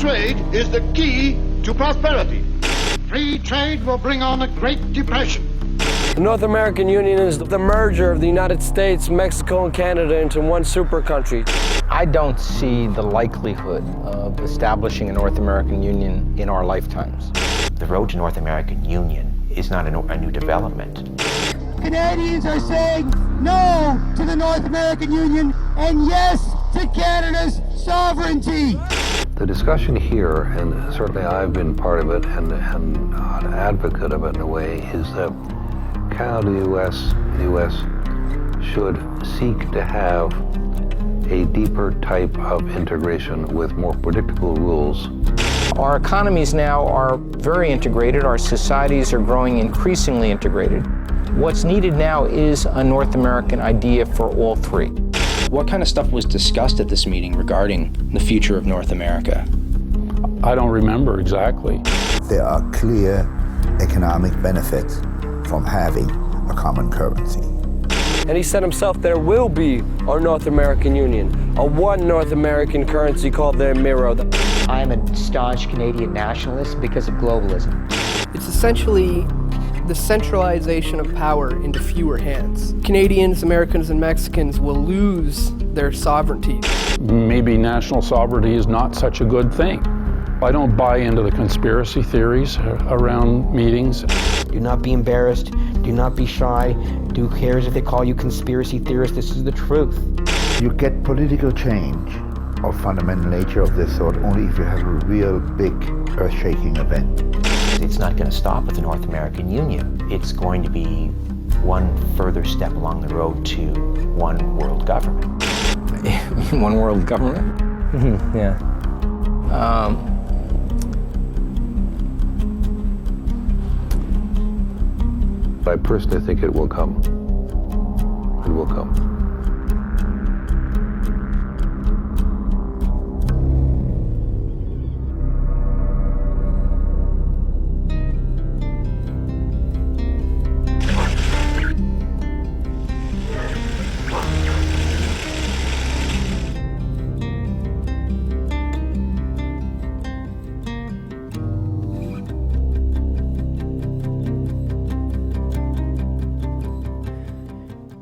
trade is the key to prosperity. Free trade will bring on a Great Depression. The North American Union is the merger of the United States, Mexico, and Canada into one super country. I don't see the likelihood of establishing a North American Union in our lifetimes. The road to North American Union is not a new development. Canadians are saying no to the North American Union and yes to Canada's sovereignty. The discussion here, and certainly I've been part of it and an advocate of it in a way, is that Canada, the U.S. should seek to have a deeper type of integration with more predictable rules. Our economies now are very integrated. Our societies are growing increasingly integrated. What's needed now is a North American idea for all three. What kind of stuff was discussed at this meeting regarding the future of North America? I don't remember exactly. There are clear economic benefits from having a common currency. And he said himself there will be a North American Union, a one North American currency called the Miro. I am a staunch Canadian nationalist because of globalism. It's essentially the centralization of power into fewer hands. Canadians, Americans, and Mexicans will lose their sovereignty. Maybe national sovereignty is not such a good thing. I don't buy into the conspiracy theories around meetings. Do not be embarrassed. Do not be shy. Who cares if they call you conspiracy theorists? This is the truth. You get political change of fundamental nature of this sort only if you have a real big earth-shaking event. It's not going to stop with the North American Union. It's going to be one further step along the road to one world government. One world government? Yeah. I personally think it will come. It will come.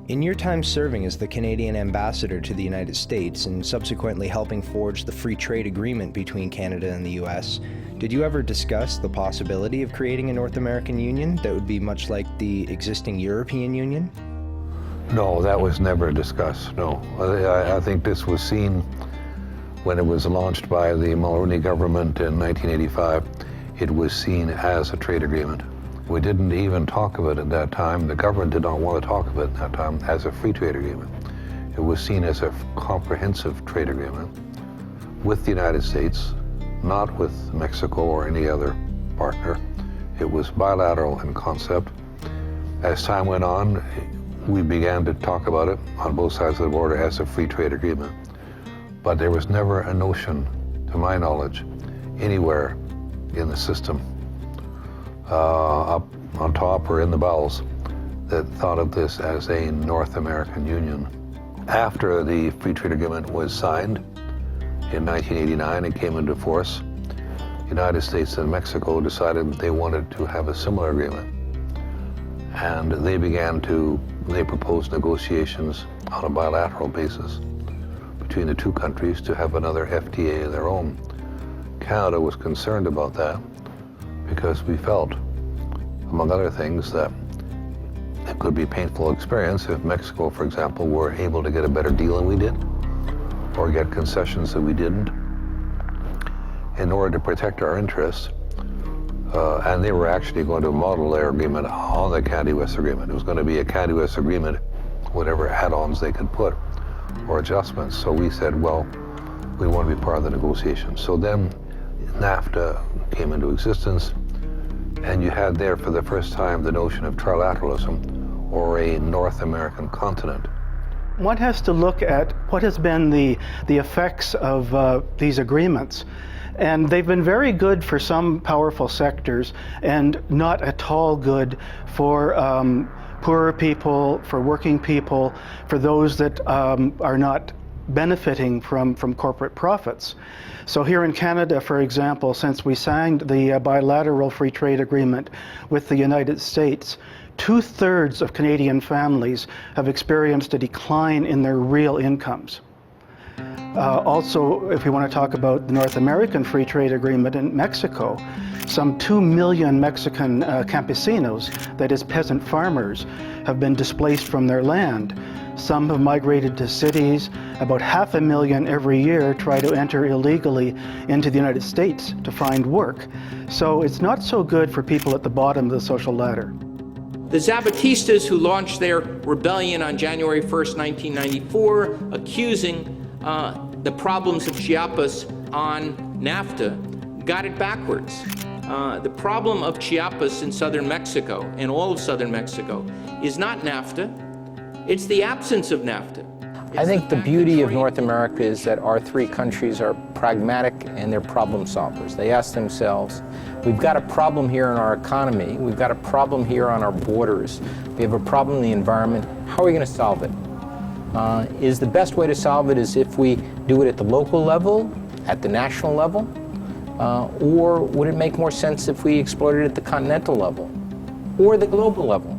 In your time serving as the Canadian ambassador to the United States and subsequently helping forge the free trade agreement between Canada and the U.S., did you ever discuss the possibility of creating a North American Union that would be much like the existing European Union? No, that was never discussed, no. I think this was seen when it was launched by the Mulroney government in 1985. It was seen as a trade agreement. We didn't even talk of it at that time. The government did not want to talk of it at that time as a free trade agreement. It was seen as a comprehensive trade agreement with the United States, not with Mexico or any other partner. It was bilateral in concept. As time went on, we began to talk about it on both sides of the border as a free trade agreement. But there was never a notion, to my knowledge, anywhere in the system up on top or in the bowels that thought of this as a North American Union. After the free trade agreement was signed in 1989 and came into force, the United States and Mexico decided that they wanted to have a similar agreement. And they proposed negotiations on a bilateral basis between the two countries to have another FTA of their own. Canada was concerned about that because we felt, among other things, that it could be a painful experience if Mexico, for example, were able to get a better deal than we did, or get concessions that we didn't, in order to protect our interests. And they were actually going to model their agreement on the Canada-US agreement. It was going to be a Canada-US agreement, whatever add-ons they could put, or adjustments. So we said, well, we want to be part of the negotiations. So then NAFTA came into existence, and you had there for the first time the notion of trilateralism, or a North American continent. One has to look at what has been the effects of these agreements. And they've been very good for some powerful sectors and not at all good for poorer people, for working people, for those that are not benefiting from corporate profits. So here in Canada, for example, since we signed the bilateral free trade agreement with the United States, 2/3 of Canadian families have experienced a decline in their real incomes. Also, if we want to talk about the North American Free Trade Agreement in Mexico, some 2 million Mexican campesinos, that is peasant farmers, have been displaced from their land. Some have migrated to cities. About 500,000 every year try to enter illegally into the United States to find work. So it's not so good for people at the bottom of the social ladder. The Zapatistas, who launched their rebellion on January 1st, 1994, accusing the problems of Chiapas on NAFTA, got it backwards. The problem of Chiapas in southern Mexico, and all of southern Mexico, is not NAFTA, it's the absence of NAFTA. I think the beauty of North America is that our three countries are pragmatic and they're problem solvers. They ask themselves, we've got a problem here in our economy, we've got a problem here on our borders, we have a problem in the environment, how are we going to solve it? Is the best way to solve it is if we do it at the local level, at the national level, or would it make more sense if we explored it at the continental level or the global level?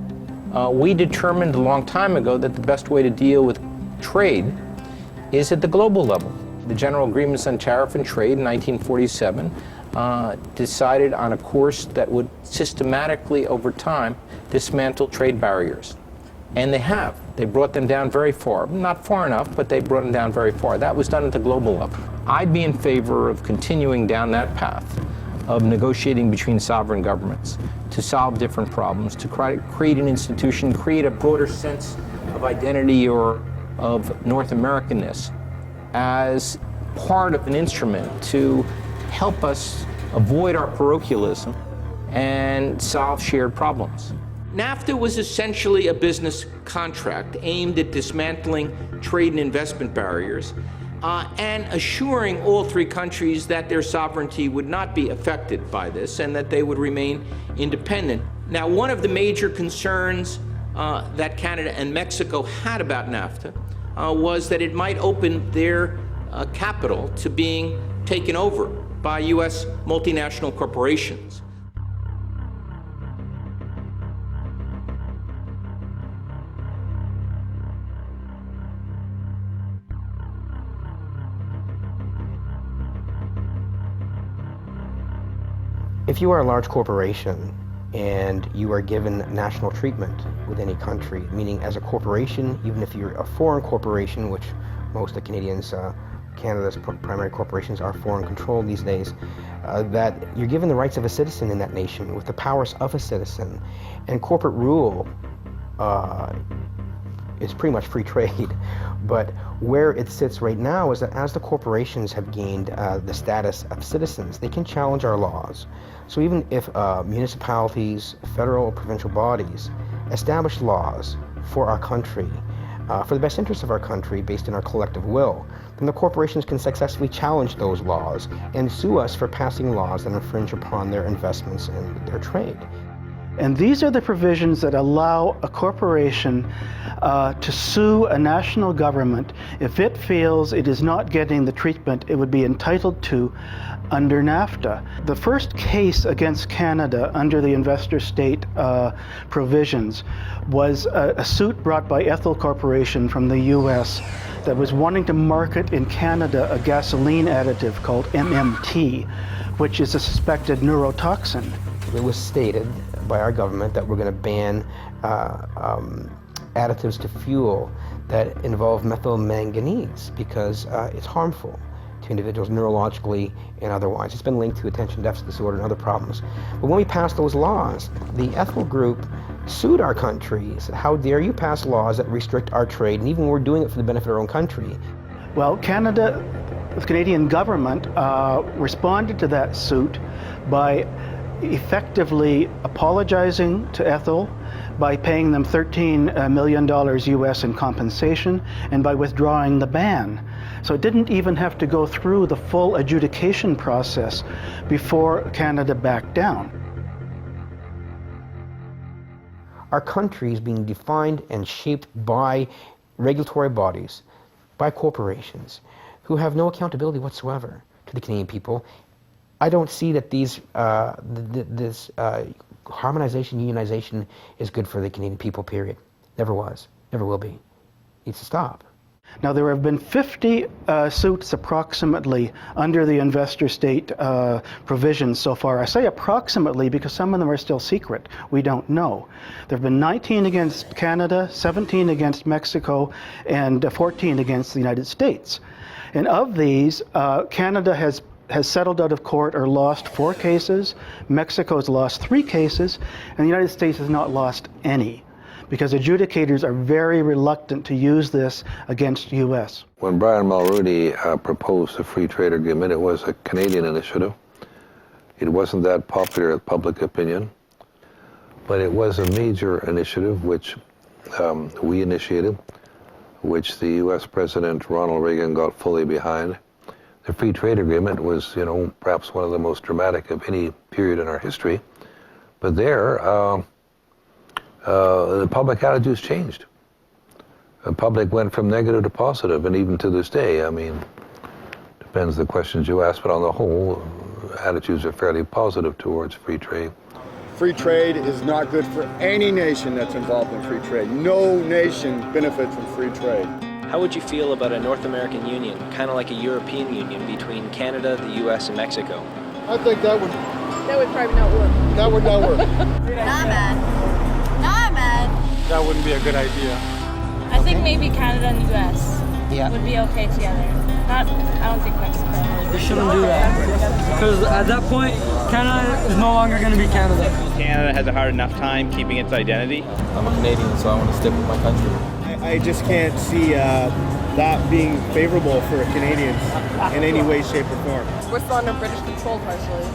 We determined a long time ago that the best way to deal with trade is at the global level. The General Agreements on Tariff and Trade in 1947 decided on a course that would systematically, over time, dismantle trade barriers. And they have. They brought them down very far. Not far enough, but they brought them down very far. That was done at the global level. I'd be in favor of continuing down that path of negotiating between sovereign governments to solve different problems, to create an institution, create a broader sense of identity or of North Americanness as part of an instrument to help us avoid our parochialism and solve shared problems. NAFTA was essentially a business contract aimed at dismantling trade and investment barriers and assuring all three countries that their sovereignty would not be affected by this and that they would remain independent. Now, one of the major concerns that Canada and Mexico had about NAFTA was that it might open their capital to being taken over by U.S. multinational corporations. If you are a large corporation and you are given national treatment with any country, meaning as a corporation, even if you're a foreign corporation, which most of Canadians, Canada's primary corporations are foreign controlled these days, that you're given the rights of a citizen in that nation with the powers of a citizen. And corporate rule is pretty much free trade. But where it sits right now is that as the corporations have gained the status of citizens, they can challenge our laws. So even if municipalities, federal or provincial bodies establish laws for our country, for the best interests of our country based on our collective will, then the corporations can successfully challenge those laws and sue us for passing laws that infringe upon their investments and their trade. And these are the provisions that allow a corporation to sue a national government if it feels it is not getting the treatment it would be entitled to under NAFTA. The first case against Canada under the investor state provisions was a suit brought by Ethel Corporation from the US that was wanting to market in Canada a gasoline additive called MMT, which is a suspected neurotoxin. It was stated by our government that we're going to ban additives to fuel that involve methylmanganese because it's harmful to individuals neurologically and otherwise. It's been linked to attention deficit disorder and other problems. But when we passed those laws, the Ethel Group sued our country, said, how dare you pass laws that restrict our trade, and even we're doing it for the benefit of our own country. Well, Canada, the Canadian government responded to that suit by effectively apologizing to Ethel, by paying them $13 million US in compensation, and by withdrawing the ban. So it didn't even have to go through the full adjudication process before Canada backed down. Our country is being defined and shaped by regulatory bodies by corporations who have no accountability whatsoever to the Canadian people. I don't see that this harmonization, unionization is good for the Canadian people, period. Never was, never will be. Needs to stop. Now, there have been 50 suits approximately under the investor state provisions so far. I say approximately because some of them are still secret. We don't know. There have been 19 against Canada, 17 against Mexico, and 14 against the United States. And of these, Canada has settled out of court or lost 4 cases, Mexico has lost 3 cases, and the United States has not lost any, because adjudicators are very reluctant to use this against U.S. When Brian Mulroney proposed the free trade agreement, it was a Canadian initiative. It wasn't that popular with public opinion, but it was a major initiative which we initiated, which the U.S. President Ronald Reagan got fully behind. The free trade agreement was, perhaps one of the most dramatic of any period in our history. But there, the public attitudes changed. The public went from negative to positive, and even to this day, depends the questions you ask, but on the whole, attitudes are fairly positive towards free trade. Free trade is not good for any nation that's involved in free trade. No nation benefits from free trade. How would you feel about a North American Union, kind of like a European Union between Canada, the U.S., and Mexico? I think that would probably not work. That would not work. Nah, man. That wouldn't be a good idea. I think maybe Canada and the U.S. would be okay together. I don't think Mexico. We shouldn't do that, because at that point, Canada is no longer going to be Canada. Canada has a hard enough time keeping its identity. I'm a Canadian, so I want to stick with my country. I just can't see that being favorable for Canadians in any way, shape, or form. We're still under British control partially,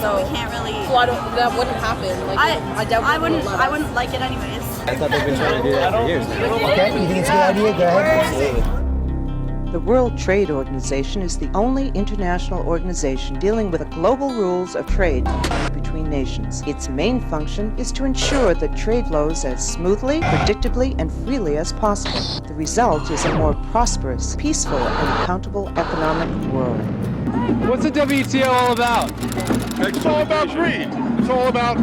So we can't really. so that wouldn't happen. Like, I wouldn't like it anyways. I thought they've been trying to do that for years. Okay, you think it's a good idea? Go ahead. The World Trade Organization is the only international organization dealing with the global rules of trade between nations. Its main function is to ensure that trade flows as smoothly, predictably, and freely as possible. The result is a more prosperous, peaceful, and accountable economic world. What's the WTO all about? It's all about greed. It's all about,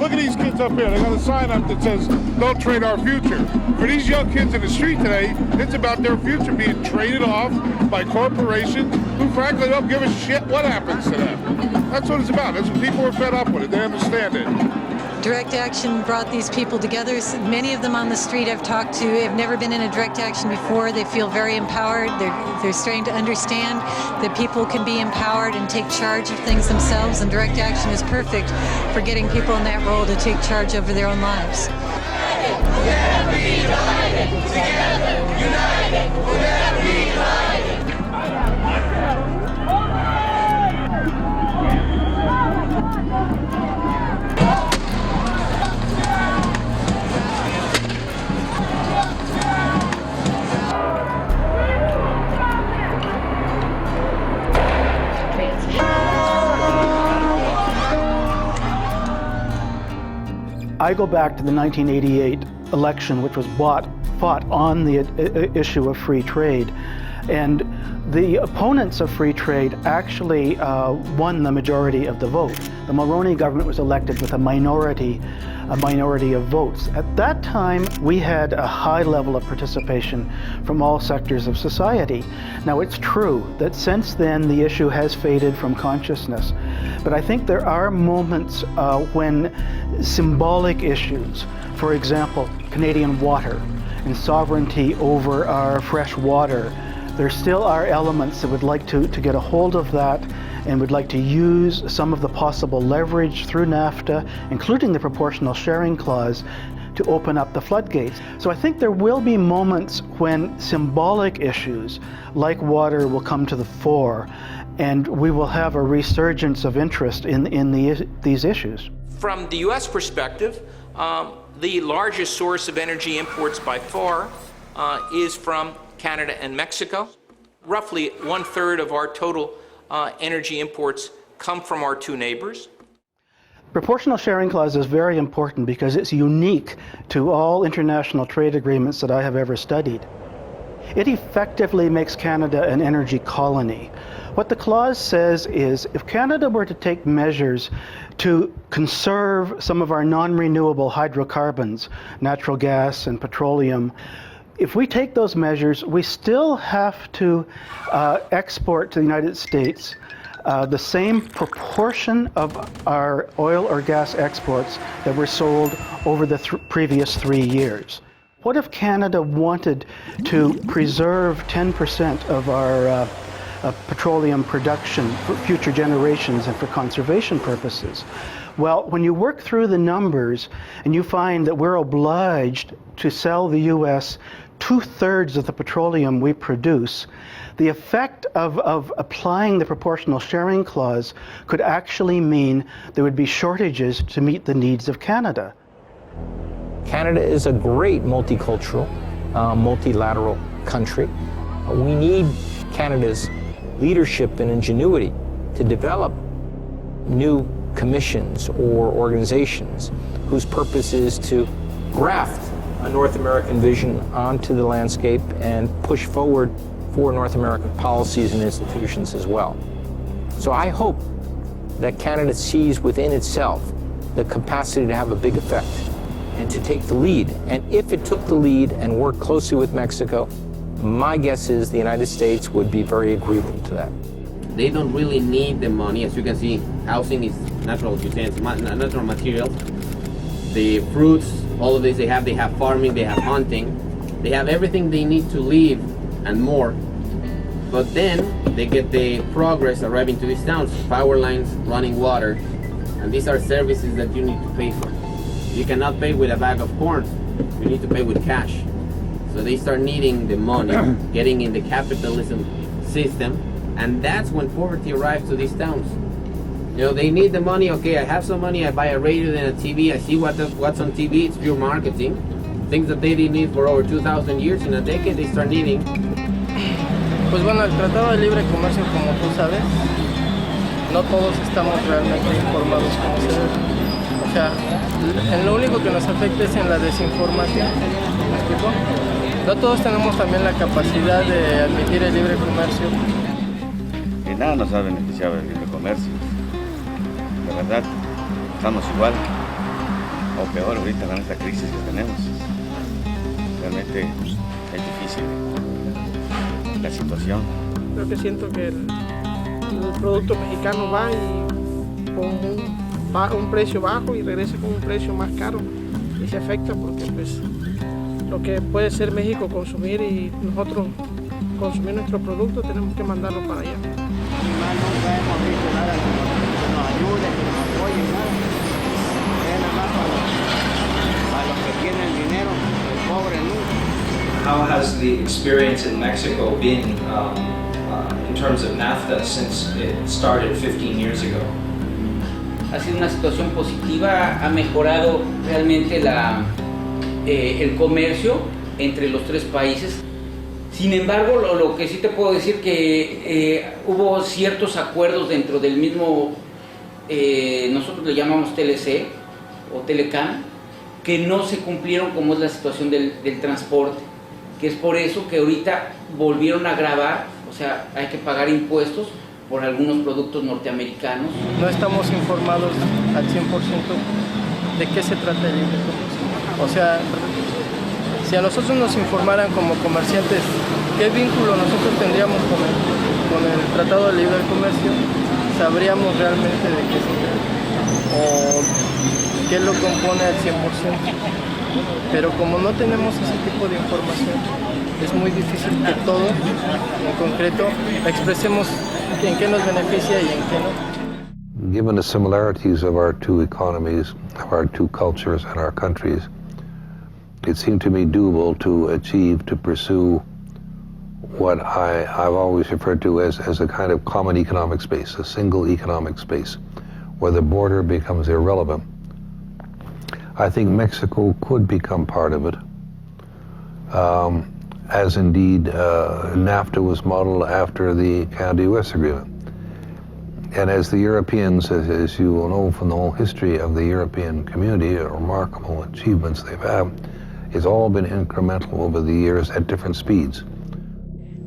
look at these kids up here. They got a sign up that says, don't trade our future. For these young kids in the street today, it's about their future being traded off by corporations who frankly don't give a shit what happens to them. That's what it's about. That's what people are fed up with it. They understand it. Direct action brought these people together. Many of them on the street I've talked to have never been in a direct action before. They feel very empowered. They're starting to understand that people can be empowered and take charge of things themselves, and direct action is perfect for getting people in that role to take charge over their own lives. We'll never be divided. Together, united, we'll never be divided. I go back to the 1988 election, which was fought on the issue of free trade. And the opponents of free trade actually won the majority of the vote. The Mulroney government was elected with a minority of votes. At that time, we had a high level of participation from all sectors of society. Now, it's true that since then the issue has faded from consciousness, but I think there are moments when symbolic issues, for example, Canadian water and sovereignty over our fresh water, there still are elements that would like to get a hold of that and would like to use some of the possible leverage through NAFTA, including the proportional sharing clause, to open up the floodgates. So I think there will be moments when symbolic issues like water will come to the fore, and we will have a resurgence of interest in these issues. From the U.S. perspective, the largest source of energy imports by far is from Canada and Mexico. Roughly 1/3 of our total energy imports come from our two neighbors. Proportional sharing clause is very important because it's unique to all international trade agreements that I have ever studied. It effectively makes Canada an energy colony. What the clause says is if Canada were to take measures to conserve some of our non-renewable hydrocarbons, natural gas and petroleum, if we take those measures, we still have to export to the United States the same proportion of our oil or gas exports that were sold over the previous 3 years. What if Canada wanted to preserve 10% of our petroleum production for future generations and for conservation purposes? Well, when you work through the numbers and you find that we're obliged to sell the U.S. 2/3 of the petroleum we produce, the effect of applying the proportional sharing clause could actually mean there would be shortages to meet the needs of Canada. Canada is a great multicultural, multilateral country. We need Canada's leadership and ingenuity to develop new commissions or organizations whose purpose is to graft a North American vision onto the landscape and push forward for North American policies and institutions as well. So I hope that Canada sees within itself the capacity to have a big effect and to take the lead. And if it took the lead and worked closely with Mexico, my guess is the United States would be very agreeable to that. They don't really need the money. As you can see, housing is natural materials. The fruits, all of this they have farming, they have hunting, they have everything they need to live and more. But then they get the progress arriving to these towns, power lines, running water, and these are services that you need to pay for. You cannot pay with a bag of corn, you need to pay with cash. So they start needing the money, getting in the capitalism system, and that's when poverty arrives to these towns. You know, they need the money. Okay, I have some money, I buy a radio and a TV, I see what's on TV, it's pure marketing. Things that they didn't need for over 2,000 years, in a decade they start needing. Pues bueno, el Tratado de Libre Comercio, como tú sabes, no todos estamos realmente informados como se debe. O sea, en lo único que nos afecta es en la desinformación. ¿Me explico? No todos tenemos también la capacidad de admitir el libre comercio. Que nada nos ha beneficiado el libre comercio. La verdad, estamos igual o peor ahorita con esta crisis que tenemos. Realmente es difícil la situación. Creo que siento que el producto mexicano va y con un precio bajo y regresa con un precio más caro y se afecta porque pues lo que puede ser México consumir y nosotros consumir nuestro producto tenemos que mandarlo para allá. Nunca hemos visto nada que nos ayude, que nos apoye, nada. Es nada más para los que tienen dinero, el pobre nunca. How has the experience in Mexico been in terms of NAFTA since it started 15 years ago? Ha sido una situación positiva, ha mejorado realmente el comercio entre los tres países. Sin embargo, lo que sí te puedo decir que hubo ciertos acuerdos dentro del mismo, nosotros le llamamos TLC o Telecam, que no se cumplieron como es la situación del transporte, que es por eso que ahorita volvieron a gravar, o sea, hay que pagar impuestos por algunos productos norteamericanos. No estamos informados al 100% de qué se trata el libre comercio. O sea, si a nosotros nos informaran como comerciantes qué vínculo nosotros tendríamos con el Tratado de Libre Comercio, sabríamos realmente de qué se trata o qué lo compone al 100%. Pero como no tenemos ese tipo de información, es muy difícil que todo, en concreto, expresemos en qué nos beneficia y en qué no. Given the similarities of our two economies, of our two cultures and our countries, it seemed to me doable to pursue what I've always referred to as a kind of common economic space, a single economic space, where the border becomes irrelevant. I think Mexico could become part of it, as indeed NAFTA was modeled after the Canada-US agreement. And as the Europeans, as you will know from the whole history of the European community, remarkable achievements they've had, it's all been incremental over the years at different speeds.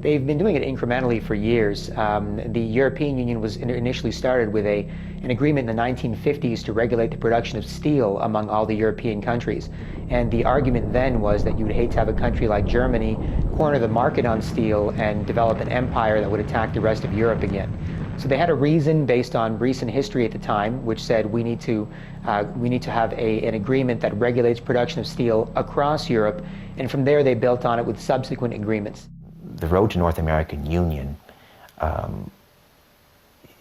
They've been doing it incrementally for years. The European Union was initially started with an agreement in the 1950s to regulate the production of steel among all the European countries. And the argument then was that you would hate to have a country like Germany corner the market on steel and develop an empire that would attack the rest of Europe again. So they had a reason based on recent history at the time, which said we need to have an agreement that regulates production of steel across Europe, and from there they built on it with subsequent agreements. The road to North American Union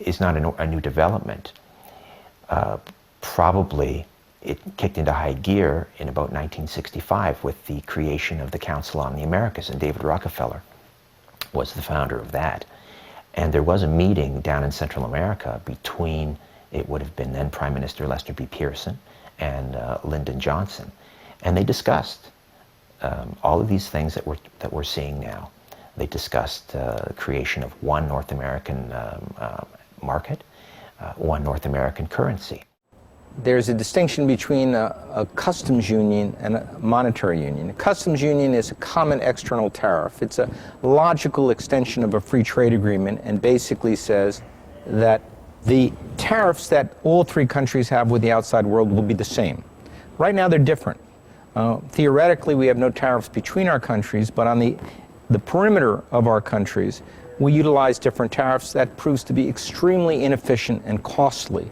is not a new development. Probably it kicked into high gear in about 1965 with the creation of the Council on the Americas, and David Rockefeller was the founder of that. And there was a meeting down in Central America between, it would have been then Prime Minister Lester B. Pearson and Lyndon Johnson, and they discussed all of these things that we're seeing now. They discussed the creation of one North American market, one North American currency. There's a distinction between a customs union and a monetary union. A customs union is a common external tariff. It's a logical extension of a free trade agreement and basically says that the tariffs that all three countries have with the outside world will be the same. Right now they're different. Theoretically, we have no tariffs between our countries, but on the perimeter of our countries, we utilize different tariffs. That proves to be extremely inefficient and costly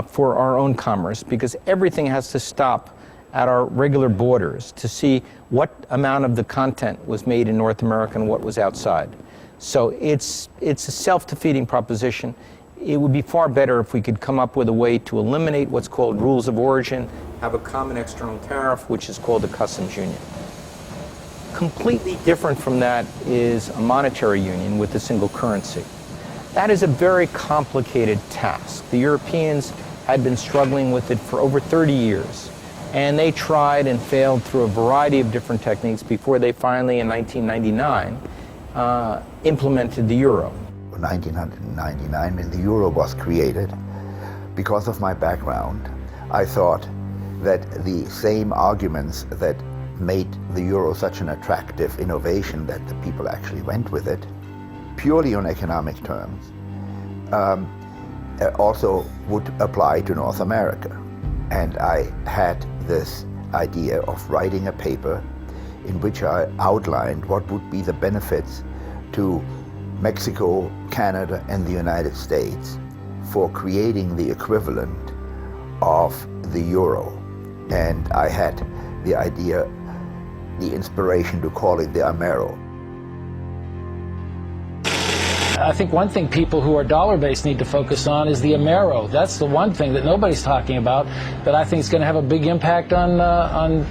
for our own commerce, because everything has to stop at our regular borders to see what amount of the content was made in North America and what was outside. So it's a self-defeating proposition. It would be far better if we could come up with a way to eliminate what's called rules of origin, have a common external tariff, which is called a customs union. Completely different from that is a monetary union with a single currency. That is a very complicated task. The Europeans had been struggling with it for over 30 years, and they tried and failed through a variety of different techniques before they finally, in 1999, implemented the euro. In 1999, when the euro was created, because of my background, I thought that the same arguments that made the euro such an attractive innovation that the people actually went with it, purely on economic terms, also would apply to North America. And I had this idea of writing a paper in which I outlined what would be the benefits to Mexico, Canada, and the United States for creating the equivalent of the euro. And I had the idea, the inspiration to call it the Amero. I think one thing people who are dollar-based need to focus on is the Amero. That's the one thing that nobody's talking about that I think is going to have a big impact on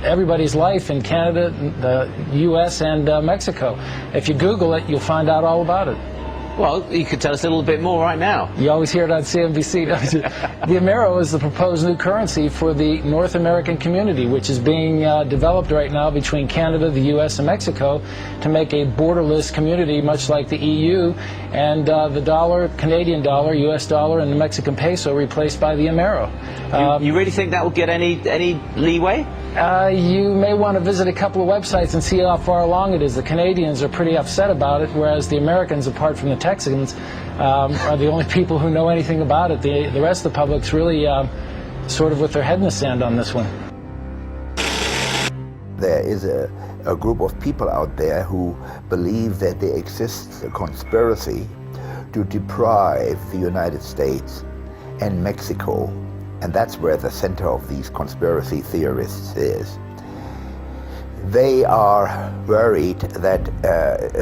everybody's life in Canada, the U.S., and Mexico. If you Google it, you'll find out all about it. Well, you could tell us a little bit more right now. You always hear it on CNBC, don't you? The Amero is the proposed new currency for the North American community, which is being developed right now between Canada, the U.S., and Mexico to make a borderless community, much like the EU, and the dollar, Canadian dollar, U.S. dollar, and the Mexican peso replaced by the Amero. You really think that will get any leeway? You may want to visit a couple of websites and see how far along it is. The Canadians are pretty upset about it, whereas the Americans, apart from the Texans, are the only people who know anything about it. The rest of the public's really sort of with their head in the sand on this one. There is a group of people out there who believe that there exists a conspiracy to deprive the United States and Mexico, and that's where the center of these conspiracy theorists is. They are worried that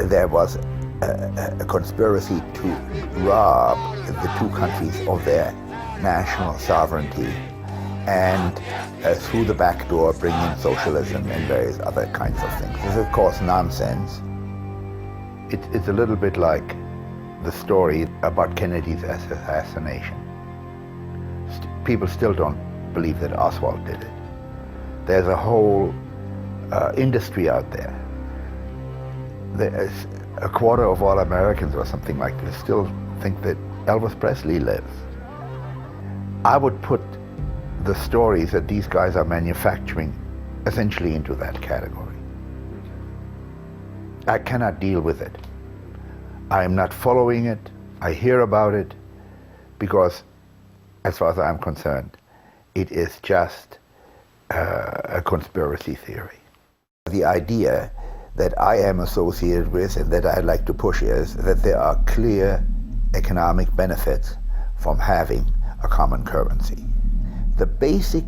there was a conspiracy to rob the two countries of their national sovereignty and through the back door bring in socialism and various other kinds of things. This is, of course, nonsense. It's a little bit like the story about Kennedy's assassination. People still don't believe that Oswald did it. There's a whole industry out there. There's a quarter of all Americans or something like this still think that Elvis Presley lives. I would put the stories that these guys are manufacturing essentially into that category. I cannot deal with it. I am not following it. I hear about it because, as far as I'm concerned, it is just a conspiracy theory. The idea that I am associated with and that I'd like to push is that there are clear economic benefits from having a common currency. The basic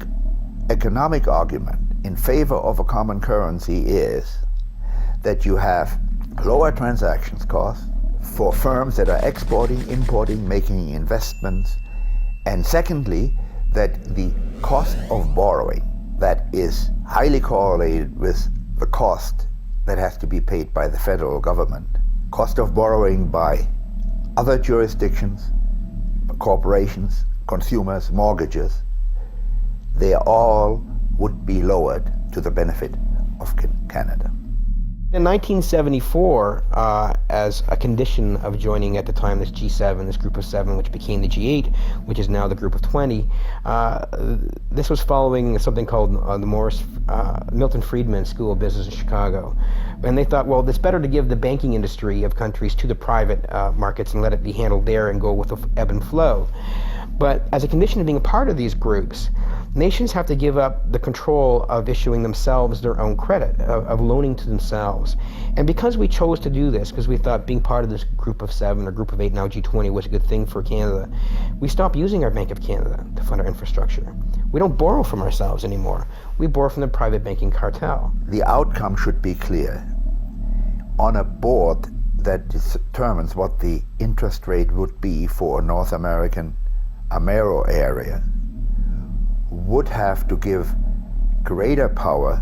economic argument in favor of a common currency is that you have lower transactions costs for firms that are exporting, importing, making investments, and secondly, that the cost of borrowing that is highly correlated with the cost that has to be paid by the federal government, cost of borrowing by other jurisdictions, corporations, consumers, mortgages, they all would be lowered to the benefit of Canada. In 1974, as a condition of joining at the time this G7, this group of 7, which became the G8, which is now the group of 20, this was following something called the Milton Friedman School of Business in Chicago. And they thought, well, it's better to give the banking industry of countries to the private markets and let it be handled there and go with the ebb and flow. But as a condition of being a part of these groups, nations have to give up the control of issuing themselves their own credit, of loaning to themselves. And because we chose to do this, because we thought being part of this group of 7 or group of 8, now G20, was a good thing for Canada, we stopped using our Bank of Canada to fund our infrastructure. We don't borrow from ourselves anymore. We borrow from the private banking cartel. The outcome should be clear. On a board that determines what the interest rate would be for a North American Amero area, would have to give greater power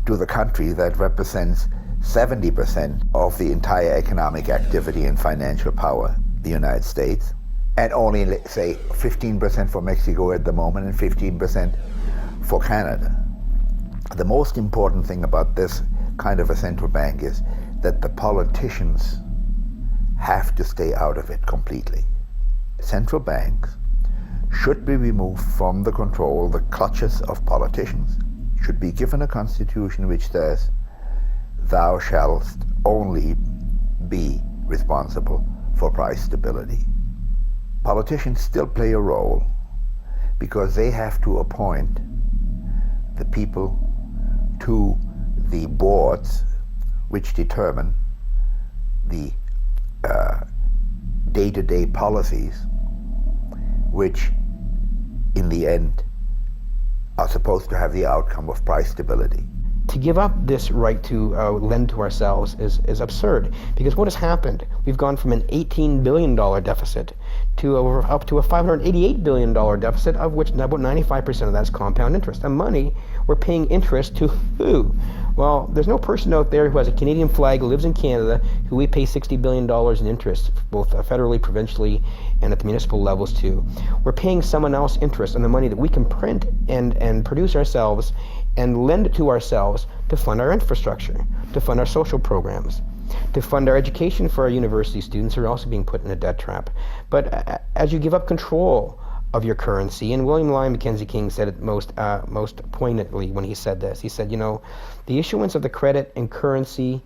to the country that represents 70% of the entire economic activity and financial power, the United States, and only, let's say, 15% for Mexico at the moment and 15% for Canada. The most important thing about this kind of a central bank is that the politicians have to stay out of it completely. Central banks should be removed from the control, the clutches of politicians, should be given a constitution which says, thou shalt only be responsible for price stability. Politicians still play a role because they have to appoint the people to the boards which determine the day-to-day policies which in the end are supposed to have the outcome of price stability. To give up this right to lend to ourselves is absurd, because what has happened? We've gone from an $18 billion deficit to up to a $588 billion deficit, of which about 95% of that's compound interest. And money, we're paying interest to who? Well, there's no person out there who has a Canadian flag, lives in Canada, who we pay $60 billion in interest, both federally, provincially, and at the municipal levels too. We're paying someone else interest on the money that we can print and produce ourselves and lend it to ourselves to fund our infrastructure, to fund our social programs, to fund our education for our university students who are also being put in a debt trap. But as you give up control of your currency, and William Lyon Mackenzie King said it most poignantly when he said this. He said, you know, the issuance of the credit and currency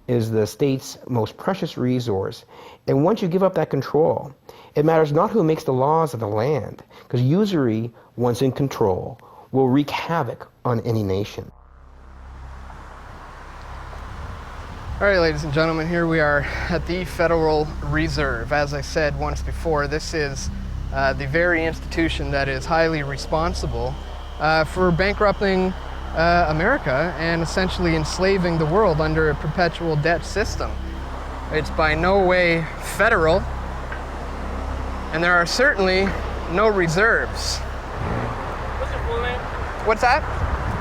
is the state's most precious resource. And once you give up that control, it matters not who makes the laws of the land, because usury, once in control, will wreak havoc on any nation. All right, ladies and gentlemen, here we are at the Federal Reserve. As I said once before, this is the very institution that is highly responsible for bankrupting America and essentially enslaving the world under a perpetual debt system. It's by no way federal, and there are certainly no reserves. What's your full name? What's that?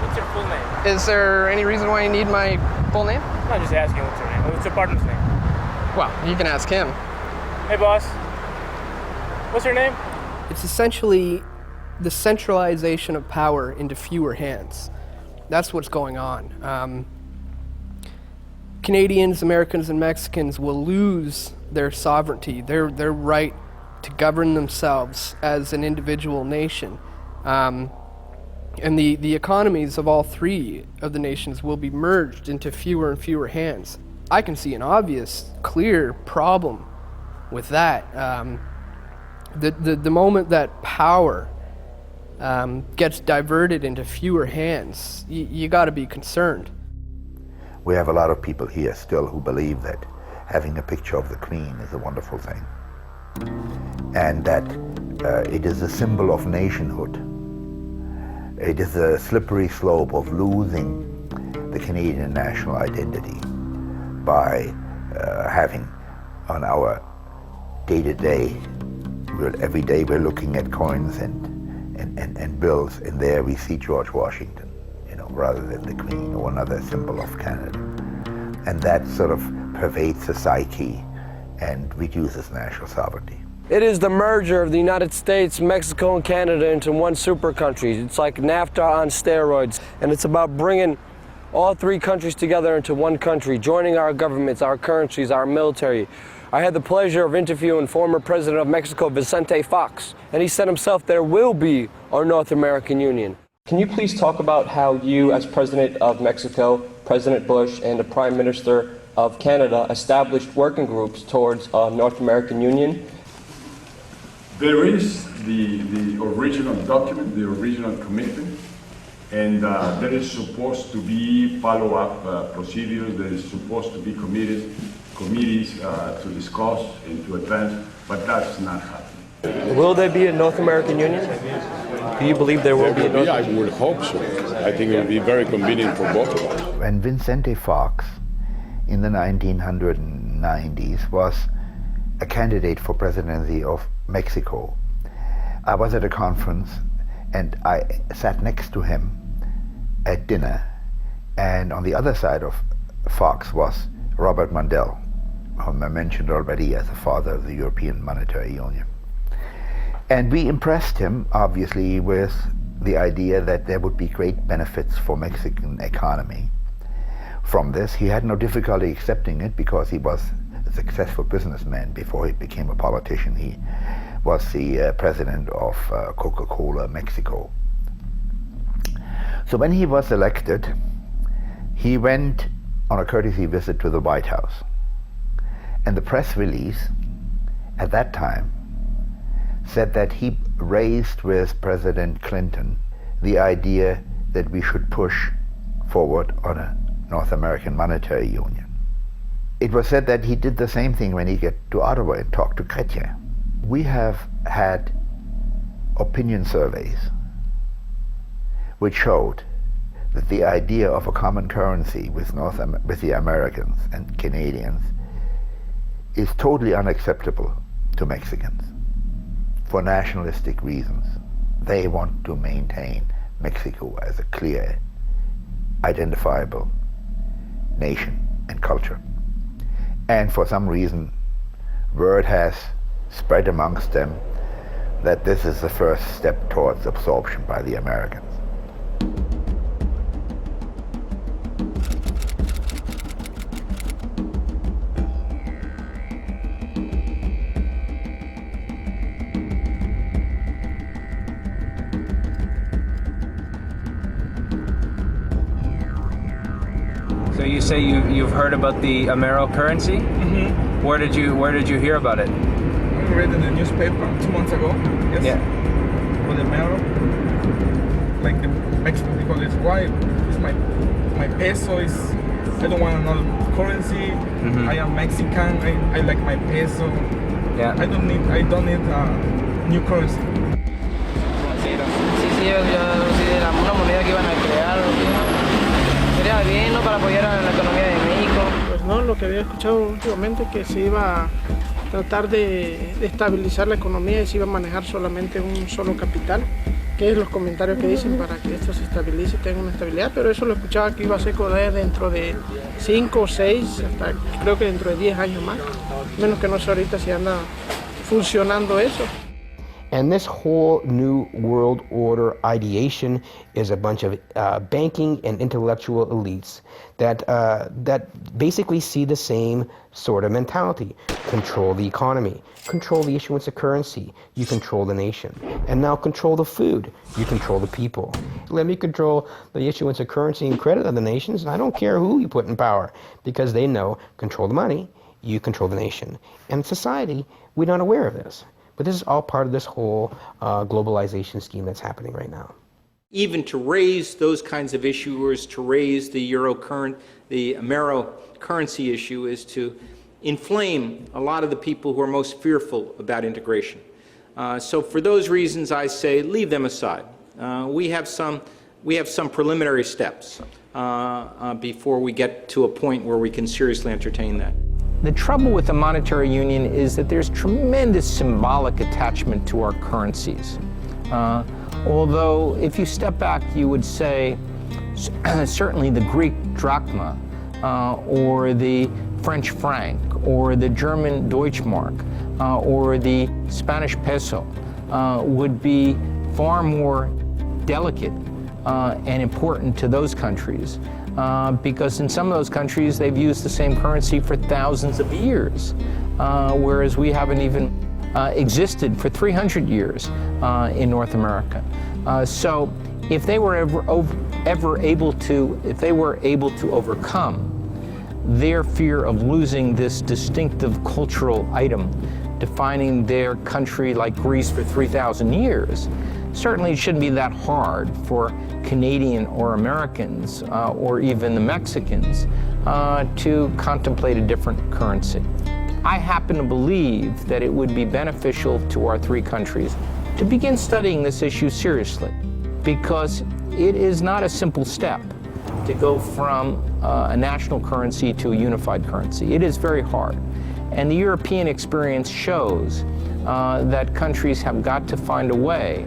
What's your full name? Is there any reason why you need my full name? I'm just asking what's your name. What's your partner's name? Well, you can ask him. Hey, boss. What's your name? It's essentially the centralization of power into fewer hands. That's what's going on. Canadians, Americans, and Mexicans will lose their sovereignty, their right to govern themselves as an individual nation. And the economies of all three of the nations will be merged into fewer and fewer hands. I can see an obvious, clear problem with that. The moment that power gets diverted into fewer hands, you got to be concerned. We have a lot of people here still who believe that having a picture of the Queen is a wonderful thing, and that it is a symbol of nationhood. It is a slippery slope of losing the Canadian national identity by having on our day-to-day, every day we're looking at coins and bills, and there we see George Washington, rather than the Queen or another symbol of Canada. And that sort of pervades the psyche and reduces national sovereignty. It is the merger of the United States, Mexico, and Canada into one super country. It's like NAFTA on steroids, and it's about bringing all three countries together into one country, joining our governments, our currencies, our military. I had the pleasure of interviewing former President of Mexico, Vicente Fox, and he said himself, there will be a North American Union. Can you please talk about how you, as President of Mexico, President Bush, and the Prime Minister of Canada established working groups towards a North American Union? There is the original document, the original commitment, and there is supposed to be follow-up procedures. There is supposed to be committees to discuss and to advance, but that's not happening. Will there be a North American Union? Do you believe there will be a North American Union? I would hope so. I think it would be very convenient for both of us. When Vicente Fox, in the 1990s, was a candidate for presidency of Mexico, I was at a conference and I sat next to him at dinner, and on the other side of Fox was Robert Mundell, whom I mentioned already as the father of the European Monetary Union. And we impressed him, obviously, with the idea that there would be great benefits for Mexican economy from this. He had no difficulty accepting it because he was a successful businessman before he became a politician. He was the president of Coca-Cola Mexico. So when he was elected, he went on a courtesy visit to the White House. And the press release at that time said that he raised with President Clinton the idea that we should push forward on a North American monetary union. It was said that he did the same thing when he got to Ottawa and talked to Chrétien. We have had opinion surveys which showed that the idea of a common currency with the Americans and Canadians is totally unacceptable to Mexicans for nationalistic reasons. They want to maintain Mexico as a clear, identifiable nation and culture. And for some reason, word has spread amongst them that this is the first step towards absorption by the Americans. So you say you've heard about the Amero currency? Mm-hmm. Where did you hear about it? I read in the newspaper 2 months ago. Yes. Yeah. For the Amero, like the Mexican people is why is my peso is. I don't want another currency. Mm-hmm. I am Mexican. I like my peso. Yeah. I don't need new currency. Sí, era una moneda que iban a crear. Sería bien, ¿no? Para apoyar a la economía de México. Pues no, lo que había escuchado últimamente que se iba a tratar de estabilizar la economía y se iba a manejar solamente un solo capital, que es los comentarios que dicen para que esto se estabilice y tenga una estabilidad, pero eso lo escuchaba que iba a ser dentro de 5 o 6, hasta creo que dentro de 10 años más, menos que no sé ahorita si anda funcionando eso. And this whole new world order ideation is a bunch of banking and intellectual elites that basically see the same sort of mentality. Control the economy, control the issuance of currency, you control the nation. And now control the food, you control the people. Let me control the issuance of currency and credit of the nations, and I don't care who you put in power, because they know, control the money, you control the nation. And society, we're not aware of this. But this is all part of this whole globalization scheme that's happening right now. Even to raise those kinds of issuers, to raise the Amero currency issue, is to inflame a lot of the people who are most fearful about integration. So for those reasons, I say leave them aside. We have some preliminary steps before we get to a point where we can seriously entertain that. The trouble with the monetary union is that there's tremendous symbolic attachment to our currencies. Although, if you step back, you would say certainly the Greek drachma, or the French franc, or the German Deutschmark, or the Spanish peso would be far more delicate and important to those countries. Because in some of those countries they've used the same currency for thousands of years, whereas we haven't even existed for 300 years in North America. So if they were ever able to overcome their fear of losing this distinctive cultural item defining their country like Greece for 3,000 years, certainly it shouldn't be that hard for Canadian or Americans or even the Mexicans to contemplate a different currency. I happen to believe that it would be beneficial to our three countries to begin studying this issue seriously, because it is not a simple step to go from a national currency to a unified currency. It is very hard. And the European experience shows that countries have got to find a way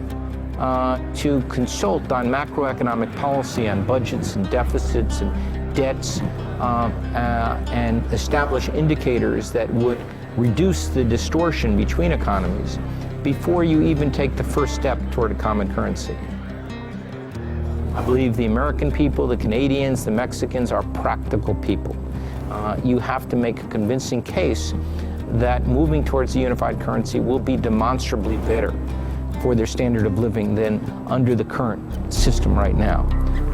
to consult on macroeconomic policy, on budgets and deficits and debts, and establish indicators that would reduce the distortion between economies before you even take the first step toward a common currency. I believe the American people, the Canadians, the Mexicans are practical people. You have to make a convincing case that moving towards a unified currency will be demonstrably better for their standard of living than under the current system right now.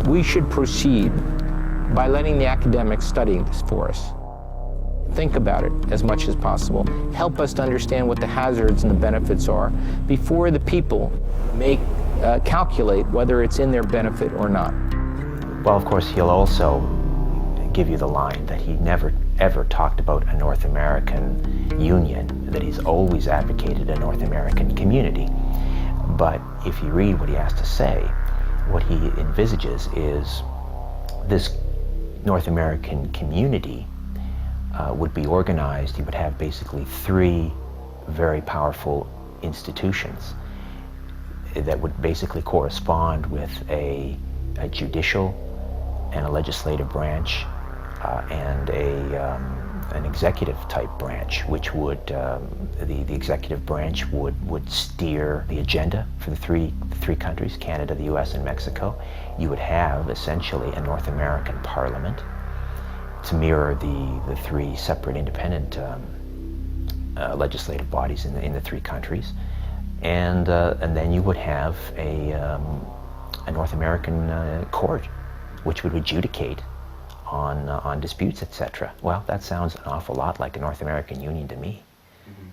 We should proceed by letting the academics study this for us. Think about it as much as possible. Help us to understand what the hazards and the benefits are before the people calculate whether it's in their benefit or not. Well, of course, he'll also give you the line that he never ever talked about a North American union, that he's always advocated a North American community. But if you read what he has to say, what he envisages is this North American community would be organized. He would have basically three very powerful institutions that would basically correspond with a judicial and a legislative branch and an executive type branch, which would the executive branch would steer the agenda for the three countries, Canada, the US, and Mexico. You would have essentially a North American parliament to mirror the three separate independent legislative bodies in the three countries, and then you would have a North American court which would adjudicate on disputes, etc. Well, that sounds an awful lot like a North American Union to me.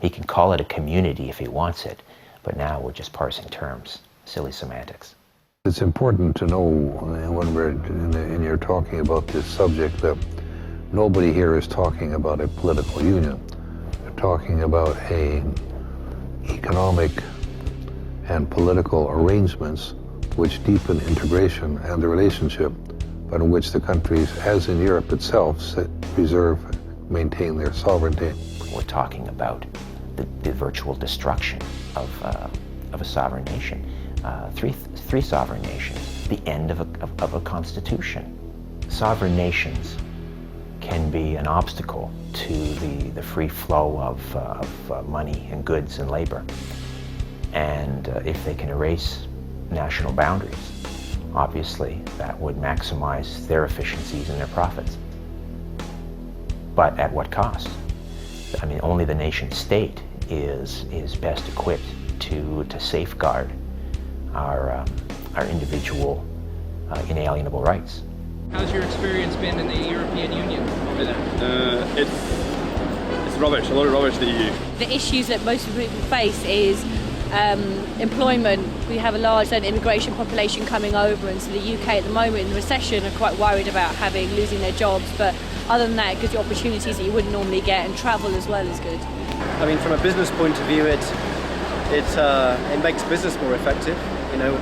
He can call it a community if he wants it, but now we're just parsing terms. Silly semantics. It's important to know when you're talking about this subject that nobody here is talking about a political union. They're talking about economic and political arrangements which deepen integration and the relationship, but in which the countries, as in Europe itself, maintain their sovereignty. We're talking about the virtual destruction of a sovereign nation, three sovereign nations, the end of a constitution. Sovereign nations can be an obstacle to the free flow of money and goods and labor. And if they can erase national boundaries, obviously that would maximize their efficiencies and their profits. But at what cost? I mean, only the nation state is best equipped to safeguard our individual inalienable rights. How's your experience been in the European Union over there? It's rubbish, a lot of rubbish, the EU. The issues that most people face is employment. We have a large immigration population coming over, and so the UK at the moment in the recession are quite worried about losing their jobs, but other than that, it gives you opportunities that you wouldn't normally get, and travel as well is good. I mean, from a business point of view, it makes business more effective, you know.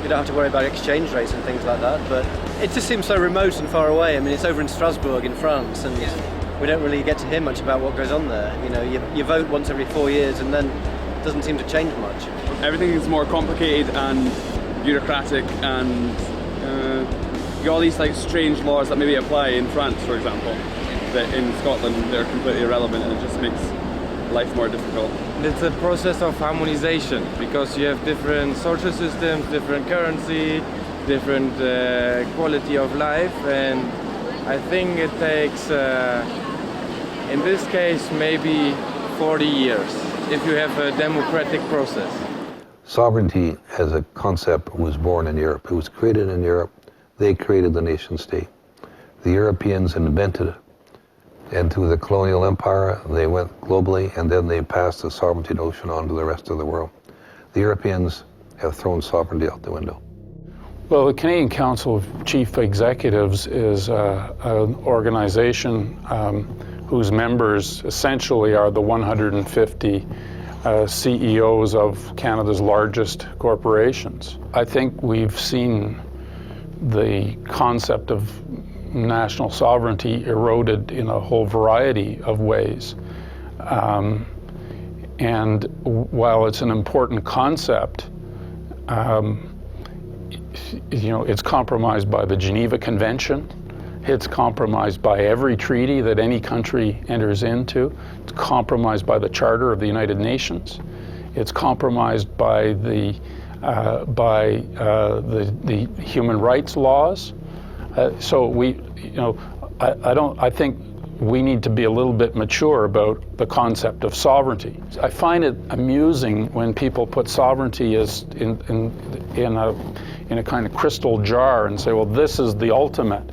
You don't have to worry about exchange rates and things like that, but it just seems so remote and far away. I mean, it's over in Strasbourg in France, and we don't really get to hear much about what goes on there. You know, you vote once every 4 years, and then it doesn't seem to change much. Everything is more complicated and bureaucratic, and you got all these like strange laws that maybe apply in France, for example, that in Scotland they're completely irrelevant, and it just makes life more difficult. It's a process of harmonization, because you have different social systems, different currency, different quality of life, and I think it takes, in this case, maybe 40 years if you have a democratic process. Sovereignty as a concept was born in Europe. It was created in Europe. They created the nation state. The Europeans invented it. And through the colonial empire, they went globally, and then they passed the sovereignty notion on to the rest of the world. The Europeans have thrown sovereignty out the window. Well, the Canadian Council of Chief Executives is an organization whose members essentially are the 150 CEOs of Canada's largest corporations. I think we've seen the concept of national sovereignty eroded in a whole variety of ways. And while it's an important concept, you know, it's compromised by the Geneva Convention. It's compromised by every treaty that any country enters into. It's compromised by the Charter of the United Nations. It's compromised by the human rights laws. So I think we need to be a little bit mature about the concept of sovereignty. I find it amusing when people put sovereignty as in a kind of crystal jar and say, well, this is the ultimate.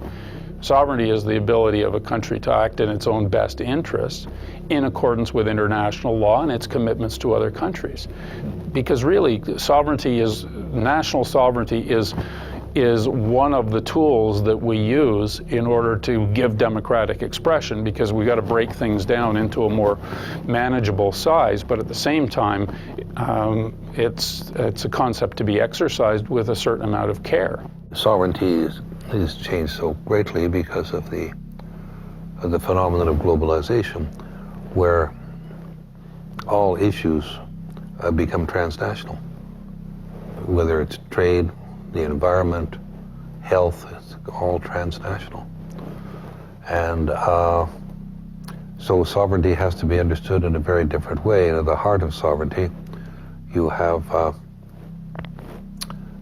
Sovereignty is the ability of a country to act in its own best interests in accordance with international law and its commitments to other countries. Because really, national sovereignty is one of the tools that we use in order to give democratic expression, because we got to break things down into a more manageable size, but at the same time, it's a concept to be exercised with a certain amount of care. Sovereignty has changed so greatly because of the phenomenon of globalization, where all issues become transnational, whether it's trade, the environment, health, it's all transnational. And so sovereignty has to be understood in a very different way. And at the heart of sovereignty, you have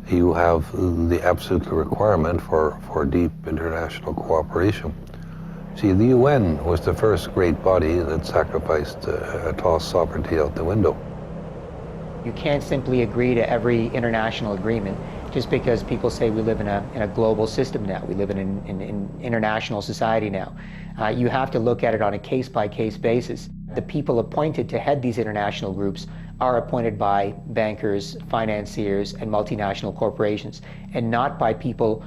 the absolute requirement for deep international cooperation. See, the UN was the first great body that tossed sovereignty out the window. You can't simply agree to every international agreement just because people say we live in a global system now. We live in an international society now. You have to look at it on a case-by-case basis. The people appointed to head these international groups are appointed by bankers, financiers, and multinational corporations, and not by people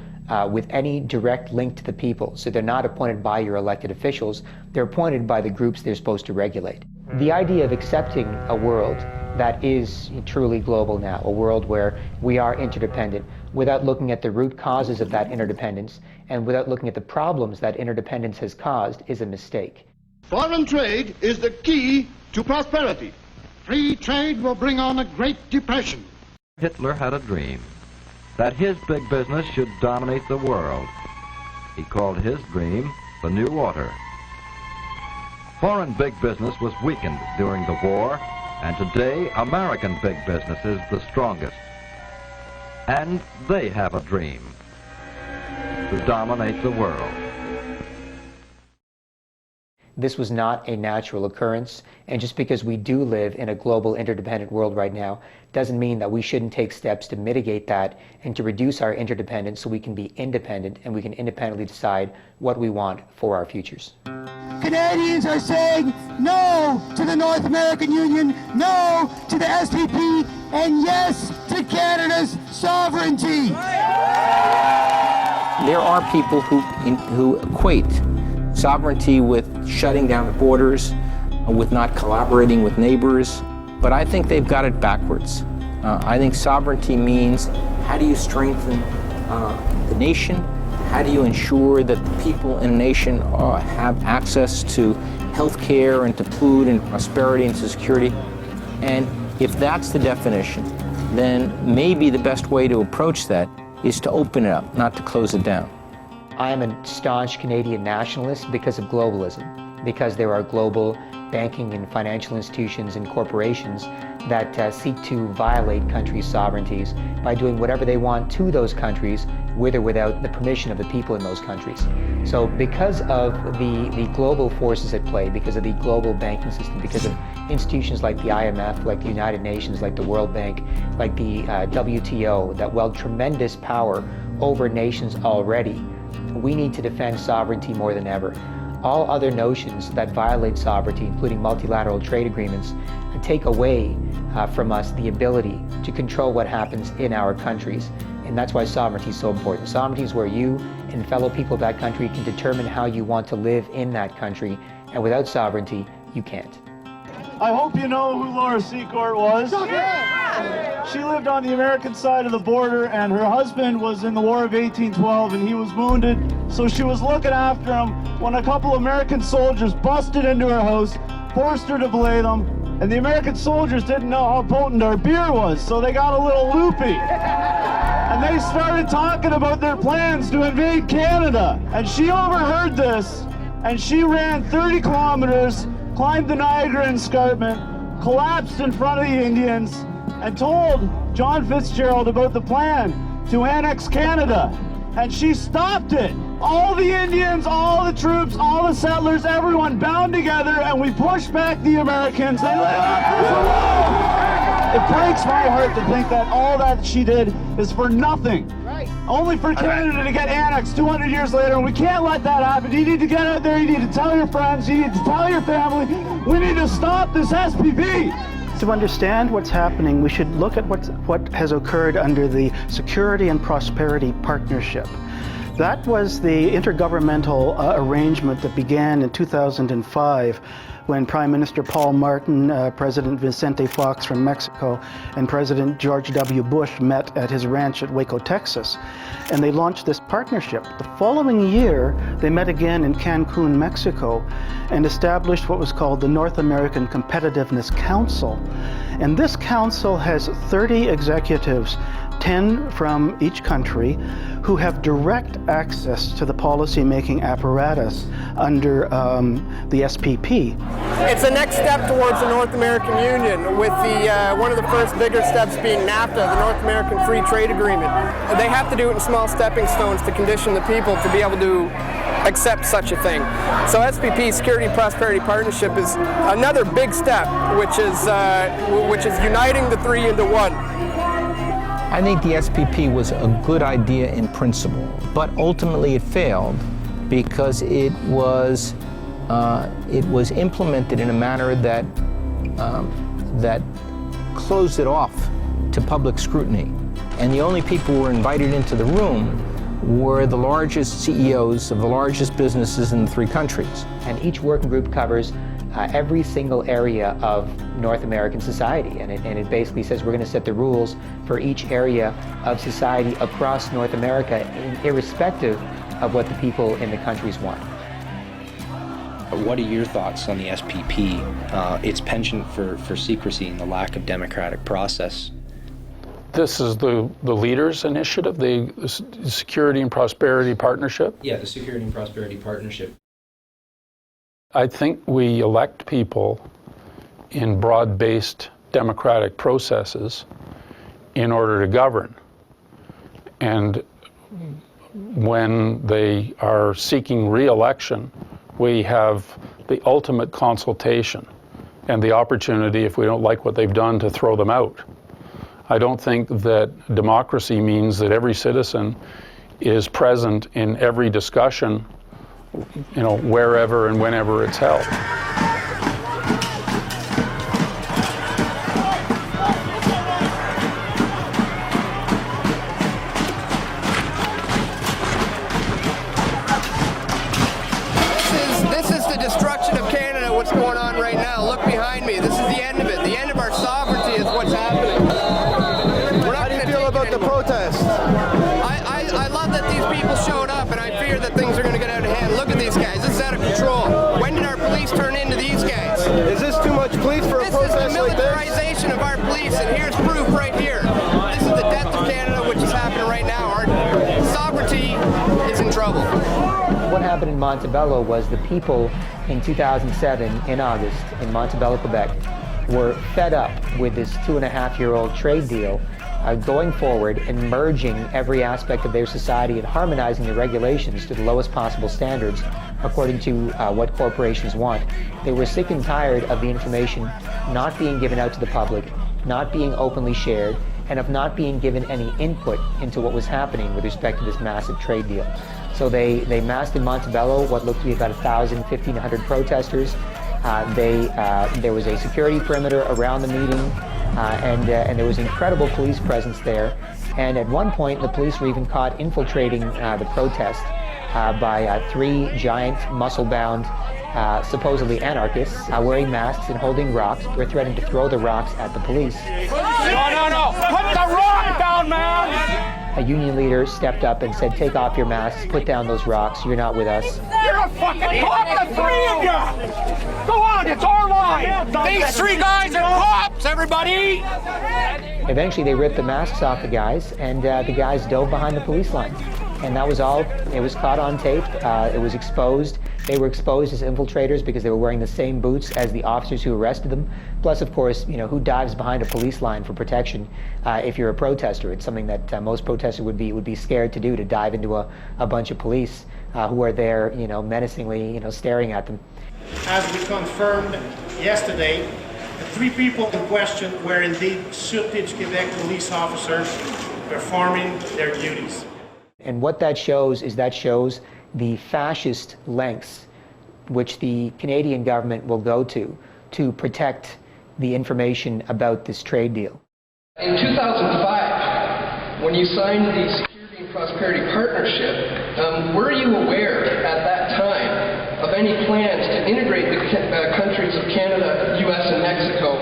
with any direct link to the people. So they're not appointed by your elected officials, they're appointed by the groups they're supposed to regulate. The idea of accepting a world that is truly global now, a world where we are interdependent, without looking at the root causes of that interdependence, and without looking at the problems that interdependence has caused, is a mistake. Foreign trade is the key to prosperity. Free trade will bring on a Great Depression. Hitler had a dream that his big business should dominate the world. He called his dream the New Order. Foreign big business was weakened during the war And today, American big business is the strongest. And they have a dream to dominate the world. This was not a natural occurrence, and just because we do live in a global interdependent world right now doesn't mean that we shouldn't take steps to mitigate that and to reduce our interdependence so we can be independent and we can independently decide what we want for our futures. Canadians are saying no to the North American Union, no to the SPP, and yes to Canada's sovereignty. There are people who equate sovereignty with shutting down the borders, with not collaborating with neighbors, but I think they've got it backwards. I think sovereignty means how do you strengthen the nation? How do you ensure that the people in a nation have access to health care and to food and prosperity and to security? And if that's the definition, then maybe the best way to approach that is to open it up, not to close it down. I am a staunch Canadian nationalist because of globalism, because there are global banking and financial institutions and corporations that seek to violate countries' sovereignties by doing whatever they want to those countries with or without the permission of the people in those countries. So because of the global forces at play, because of the global banking system, because of institutions like the IMF, like the United Nations, like the World Bank, like the WTO, that wield tremendous power over nations already, we need to defend sovereignty more than ever. All other notions that violate sovereignty, including multilateral trade agreements, take away from us the ability to control what happens in our countries. And that's why sovereignty is so important. Sovereignty is where you and fellow people of that country can determine how you want to live in that country. And without sovereignty, you can't. I hope you know who Laura Secord was. She lived on the American side of the border, and her husband was in the War of 1812, and he was wounded. So she was looking after him when a couple American soldiers busted into her house, forced her to belay them, and the American soldiers didn't know how potent our beer was, so they got a little loopy. And they started talking about their plans to invade Canada. And she overheard this, and she ran 30 kilometers, climbed the Niagara Escarpment, collapsed in front of the Indians, and told John Fitzgerald about the plan to annex Canada. And she stopped it. All the Indians, all the troops, all the settlers, everyone bound together, and we pushed back the Americans. They let us alone. It breaks my heart to think that all that she did is for nothing. Right. Only for Canada to get annexed 200 years later, and we can't let that happen. You need to get out there, you need to tell your friends, you need to tell your family, we need to stop this SPP. To understand what's happening, we should look at what has occurred under the Security and Prosperity Partnership. That was the intergovernmental arrangement that began in 2005 when Prime Minister Paul Martin, President Vicente Fox from Mexico, and President George W. Bush met at his ranch at Waco, Texas. And they launched this partnership. The following year, they met again in Cancun, Mexico, and established what was called the North American Competitiveness Council. And this council has 30 executives, 10 from each country, who have direct access to the policy-making apparatus under the SPP. It's the next step towards the North American Union, with one of the first bigger steps being NAFTA, the North American Free Trade Agreement. They have to do it in small stepping stones to condition the people to be able to accept such a thing. So SPP, Security and Prosperity Partnership, is another big step, which is uniting the three into one. I think the SPP was a good idea in principle, but ultimately it failed because it was implemented in a manner that that closed it off to public scrutiny. And the only people who were invited into the room were the largest CEOs of the largest businesses in the three countries. And each working group covers every single area of North American society, and it basically says we're going to set the rules for each area of society across North America, irrespective of what the people in the countries want. What are your thoughts on the SPP, its penchant for secrecy and the lack of democratic process? This is the leaders' initiative, the Security and Prosperity Partnership? Yeah, the Security and Prosperity Partnership. I think we elect people in broad-based democratic processes in order to govern. And when they are seeking re-election, we have the ultimate consultation and the opportunity, if we don't like what they've done, to throw them out. I don't think that democracy means that every citizen is present in every discussion, wherever and whenever it's held. This is the destruction of Canada, what's going on right now. Look behind me. This is the end of it. The end of our sovereignty is what's happening. How do you feel about the protest? I love that these people showed up, and I fear that things are going to get out of hand. Look at these guys. This is out of control. When did our police turn into these guys? Is this too much police for a protest like this? This is the militarization of our police, and here's proof right here. This is the death of Canada, which is happening right now. Our sovereignty is in trouble. What happened in Montebello was the people in 2007, in August, in Montebello, Quebec, were fed up with this 2.5-year-old trade deal going forward and merging every aspect of their society and harmonizing the regulations to the lowest possible standards according to what corporations want. They were sick and tired of the information not being given out to the public, not being openly shared, and of not being given any input into what was happening with respect to this massive trade deal. So they massed in Montebello what looked to be about 1,000, 1,500 protesters. There was a security perimeter around the meeting, and there was incredible police presence there. And at one point, the police were even caught infiltrating the protest by 3 giant, muscle-bound, supposedly anarchists, wearing masks and holding rocks. Were threatening to throw the rocks at the police. No! Put the rock down, man! A union leader stepped up and said, "Take off your masks, put down those rocks, you're not with us." You're a fucking cop, the 3 of you! Go on, it's our line! These 3 guys are cops, everybody! Eventually they ripped the masks off the guys, and the guys dove behind the police line. And that was all. It was caught on tape. It was exposed. They were exposed as infiltrators because they were wearing the same boots as the officers who arrested them. Plus, of course, who dives behind a police line for protection if you're a protester? It's something that most protesters would be scared to do, to dive into a bunch of police who are there, menacingly, staring at them. As we confirmed yesterday, the 3 people in question were indeed Sutige Quebec police officers performing their duties. And what that shows is the fascist lengths which the Canadian government will go to protect the information about this trade deal. In 2005, when you signed the Security and Prosperity Partnership, were you aware at that time of any plans to integrate the countries of Canada, US, and Mexico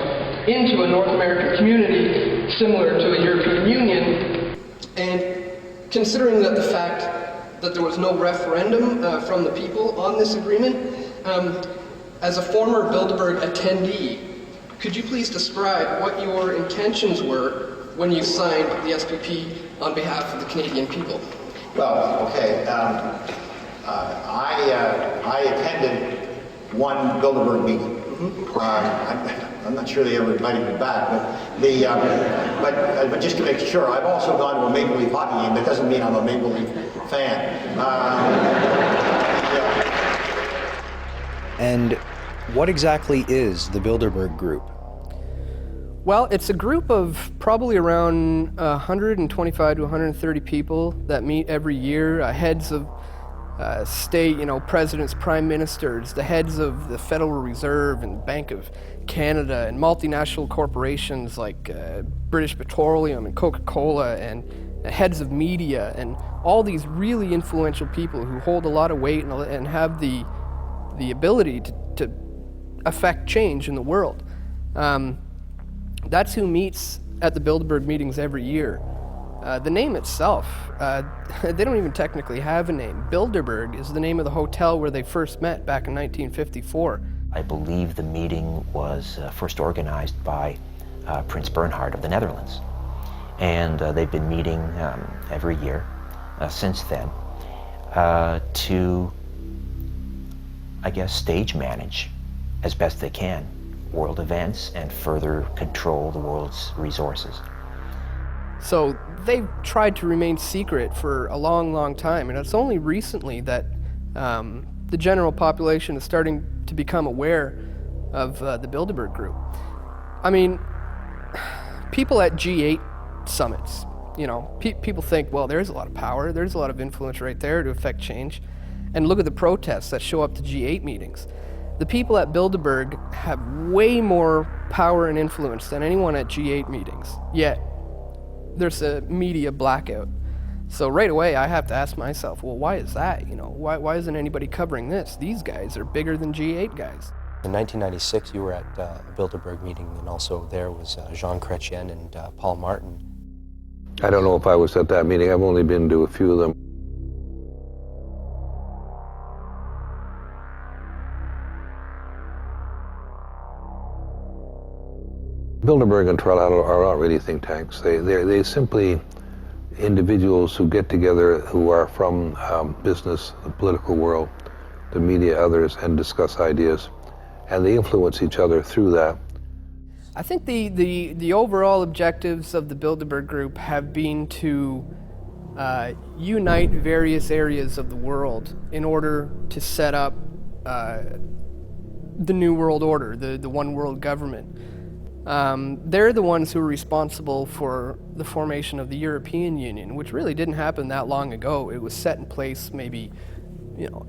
into a North American community similar to the European Union? And considering that the fact that there was no referendum from the people on this agreement, as a former Bilderberg attendee, could you please describe what your intentions were when you signed the SPP on behalf of the Canadian people? Well, okay. I attended one Bilderberg meeting. I'm not sure they ever invited me back, but just to make sure, I've also gone to a Maple Leaf hockey game. That doesn't mean I'm a Maple Leaf fan. And what exactly is the Bilderberg Group? Well, it's a group of probably around 125 to 130 people that meet every year, heads of state, presidents, prime ministers, the heads of the Federal Reserve and Bank of Canada, and multinational corporations like British Petroleum and Coca-Cola, and heads of media, and all these really influential people who hold a lot of weight and have the ability to affect change in the world. That's who meets at the Bilderberg meetings every year. The name itself, they don't even technically have a name. Bilderberg is the name of the hotel where they first met back in 1954. I believe the meeting was first organized by Prince Bernhard of the Netherlands. And they've been meeting every year since then to, I guess, stage manage as best they can world events and further control the world's resources. So they've tried to remain secret for a long, long time, and it's only recently that the general population is starting to become aware of the Bilderberg Group. I mean, people at G8 summits, you know, people think, well, there's a lot of power, there's a lot of influence right there to affect change. And look at the protests that show up to G8 meetings. The people at Bilderberg have way more power and influence than anyone at G8 meetings, yet there's a media blackout. So right away I have to ask myself, well, why is that? You know, why isn't anybody covering this? These guys are bigger than G8 guys. In 1996, you were at a Bilderberg meeting, and also there was Jean Chrétien and Paul Martin. I don't know if I was at that meeting. I've only been to a few of them. Bilderberg and Carlyle are not really think tanks. They're simply individuals who get together who are from business, the political world, the media, others, and discuss ideas. And they influence each other through that. I think the overall objectives of the Bilderberg Group have been to unite various areas of the world in order to set up the New World Order, the one world government. They're the ones who are responsible for the formation of the European Union, which really didn't happen that long ago. It was set in place maybe,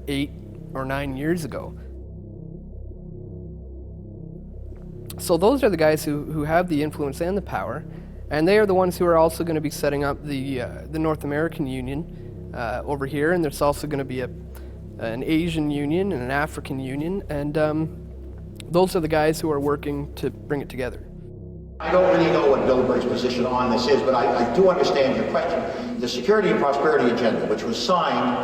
8 or 9 years ago. So those are the guys who have the influence and the power, and they are the ones who are also going to be setting up the North American Union over here, and there's also going to be an Asian Union and an African Union, and those are the guys who are working to bring it together. I don't really know what Bilderberg's position on this is, but I do understand your question. The Security and Prosperity Agenda, which was signed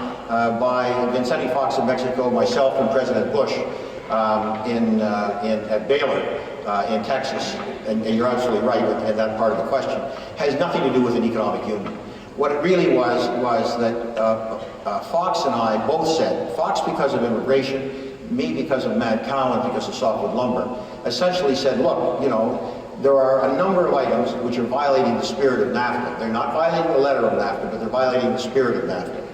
by Vicente Fox of Mexico, myself, and President Bush at Baylor in Texas, and you're absolutely right in that part of the question, has nothing to do with an economic union. What it really was that Fox and I both said, Fox because of immigration, me because of Mad Cow and because of softwood lumber, essentially said, look, there are a number of items which are violating the spirit of NAFTA. They're not violating the letter of NAFTA, but they're violating the spirit of NAFTA.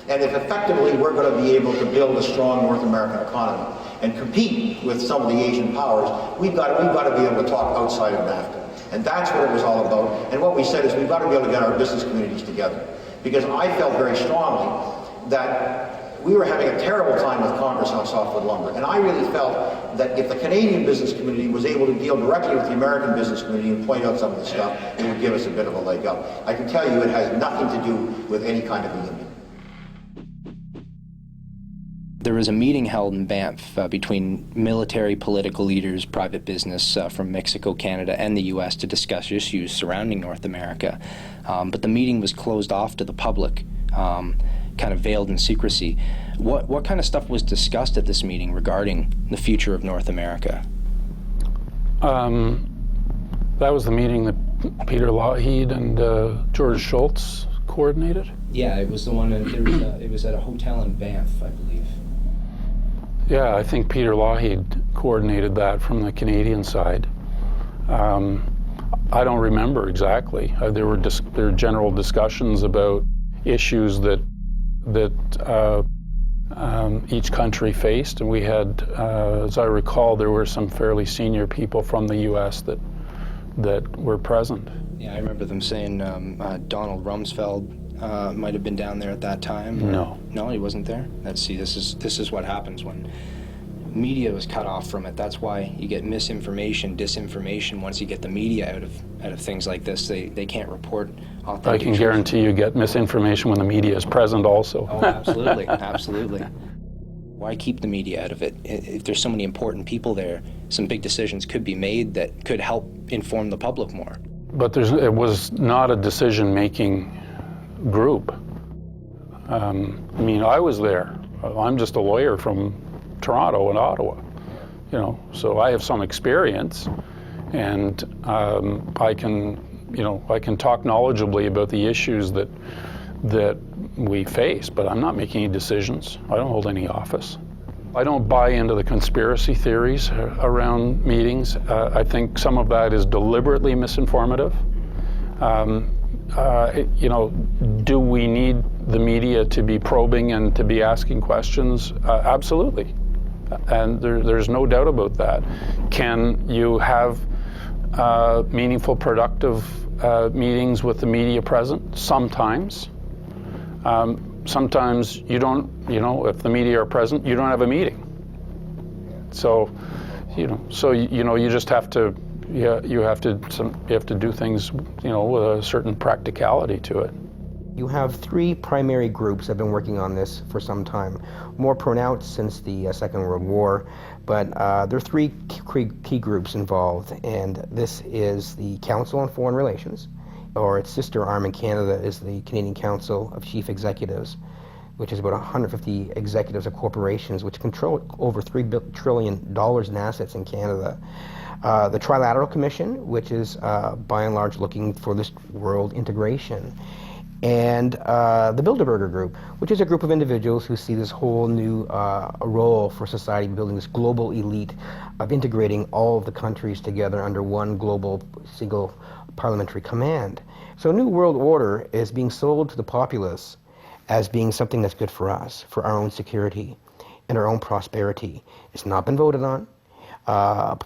And if effectively we're going to be able to build a strong North American economy and compete with some of the Asian powers, we've got to be able to talk outside of NAFTA. And that's what it was all about. And what we said is we've got to be able to get our business communities together. Because I felt very strongly that we were having a terrible time with Congress on softwood lumber. And I really felt that if the Canadian business community was able to deal directly with the American business community and point out some of the stuff, it would give us a bit of a leg up. I can tell you it has nothing to do with any kind of a union. There was a meeting held in Banff between military, political leaders, private business from Mexico, Canada, and the U.S. to discuss issues surrounding North America. But the meeting was closed off to the public, kind of veiled in secrecy. What kind of stuff was discussed at this meeting regarding the future of North America? That was the meeting that Peter Lougheed and George Shultz coordinated? Yeah, it was the one, it was at a hotel in Banff, I believe. Yeah, I think Peter Lougheed coordinated that from the Canadian side. I don't remember exactly. There were general discussions about issues that each country faced, and we had, as I recall, there were some fairly senior people from the U.S. that were present. Yeah, I remember them saying Donald Rumsfeld might have been down there at that time. No. No, he wasn't there? Let's see, this is what happens when media was cut off from it. That's why you get misinformation, disinformation. Once you get the media out of things like this, they can't report authentic I can guarantee you get misinformation when the media is present also. Oh, absolutely, absolutely. Why keep the media out of it? If there's so many important people there, some big decisions could be made that could help inform the public more. But it was not a decision-making group. I mean, I was there. I'm just a lawyer from Toronto and Ottawa, so I have some experience, and I can talk knowledgeably about the issues that we face, but I'm not making any decisions. I don't hold any office. I don't buy into the conspiracy theories around meetings. I think some of that is deliberately misinformative. You know, do we need the media to be probing and to be asking questions? Absolutely. And there's no doubt about that. Can you have meaningful, productive meetings with the media present? Sometimes. Sometimes you don't, you know, if the media are present, you don't have a meeting. So, you know, you just have to, you have to do things, you know, with a certain practicality to it. You have three primary groups that have been working on this for some time, more pronounced since the Second World War, but there are three key groups involved, and this is the Council on Foreign Relations, or its sister arm in Canada is the Canadian Council of Chief Executives, which is about 150 executives of corporations which control over $3 trillion in assets in Canada. The Trilateral Commission, which is by and large looking for this world integration. And the Bilderberger Group, which is a group of individuals who see this whole new role for society, building this global elite of integrating all of the countries together under one global single parliamentary command. So a new world order is being sold to the populace as being something that's good for us, for our own security and our own prosperity. It's not been voted on.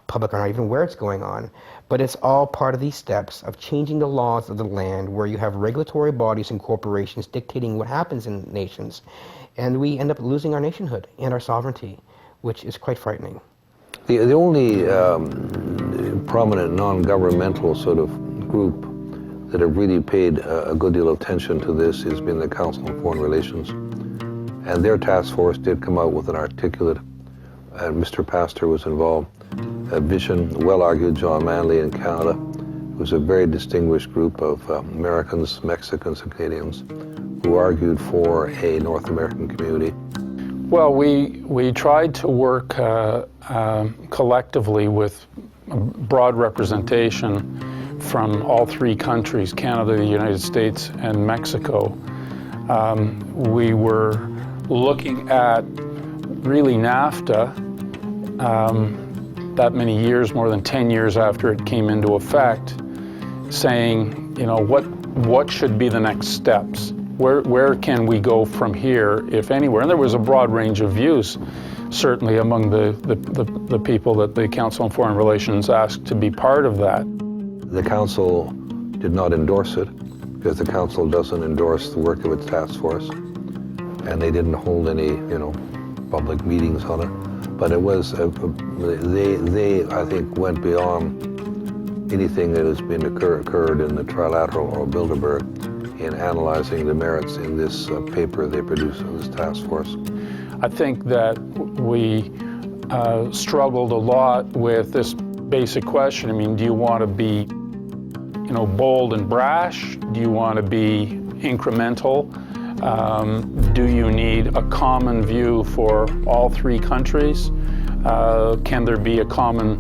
Public are not even aware it's going on, but it's all part of these steps of changing the laws of the land, where you have regulatory bodies and corporations dictating what happens in nations, and we end up losing our nationhood and our sovereignty, which is quite frightening. The only prominent non-governmental sort of group that have really paid a good deal of attention to this has been the Council on Foreign Relations, and their task force did come out with an articulate, and Mr. Pastor was involved, a vision, well-argued. John Manley in Canada. It was a very distinguished group of Americans, Mexicans, and Canadians who argued for a North American community. Well, we tried to work collectively with broad representation from all three countries, Canada, the United States, and Mexico. We were looking at really NAFTA, that many years, more than 10 years after it came into effect, saying, you know, what should be the next steps? Where can we go from here, if anywhere? And there was a broad range of views, certainly among the people that the Council on Foreign Relations asked to be part of that. The Council did not endorse it, because the Council doesn't endorse the work of its task force, and they didn't hold any, you know, public meetings on it. But it was, they I think, went beyond anything that has been occurred in the Trilateral or Bilderberg in analyzing the merits in this paper they produced in this task force. I think that we struggled a lot with this basic question. I mean, do you want to be, you know, bold and brash? Do you want to be incremental? Do you need a common view for all three countries? Can there be a common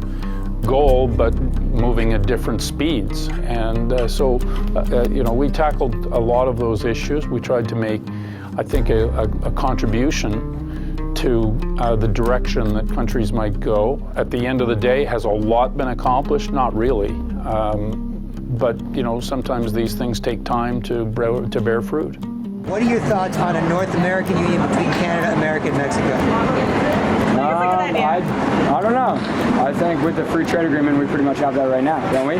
goal, but moving at different speeds? And you know, we tackled a lot of those issues. We tried to make, I think, a contribution to the direction that countries might go. At the end of the day, has a lot been accomplished? Not really. But, you know, sometimes these things take time to bear fruit. What are your thoughts on a North American Union between Canada, America, and Mexico? I don't know. I think with the free trade agreement, we pretty much have that right now, don't we?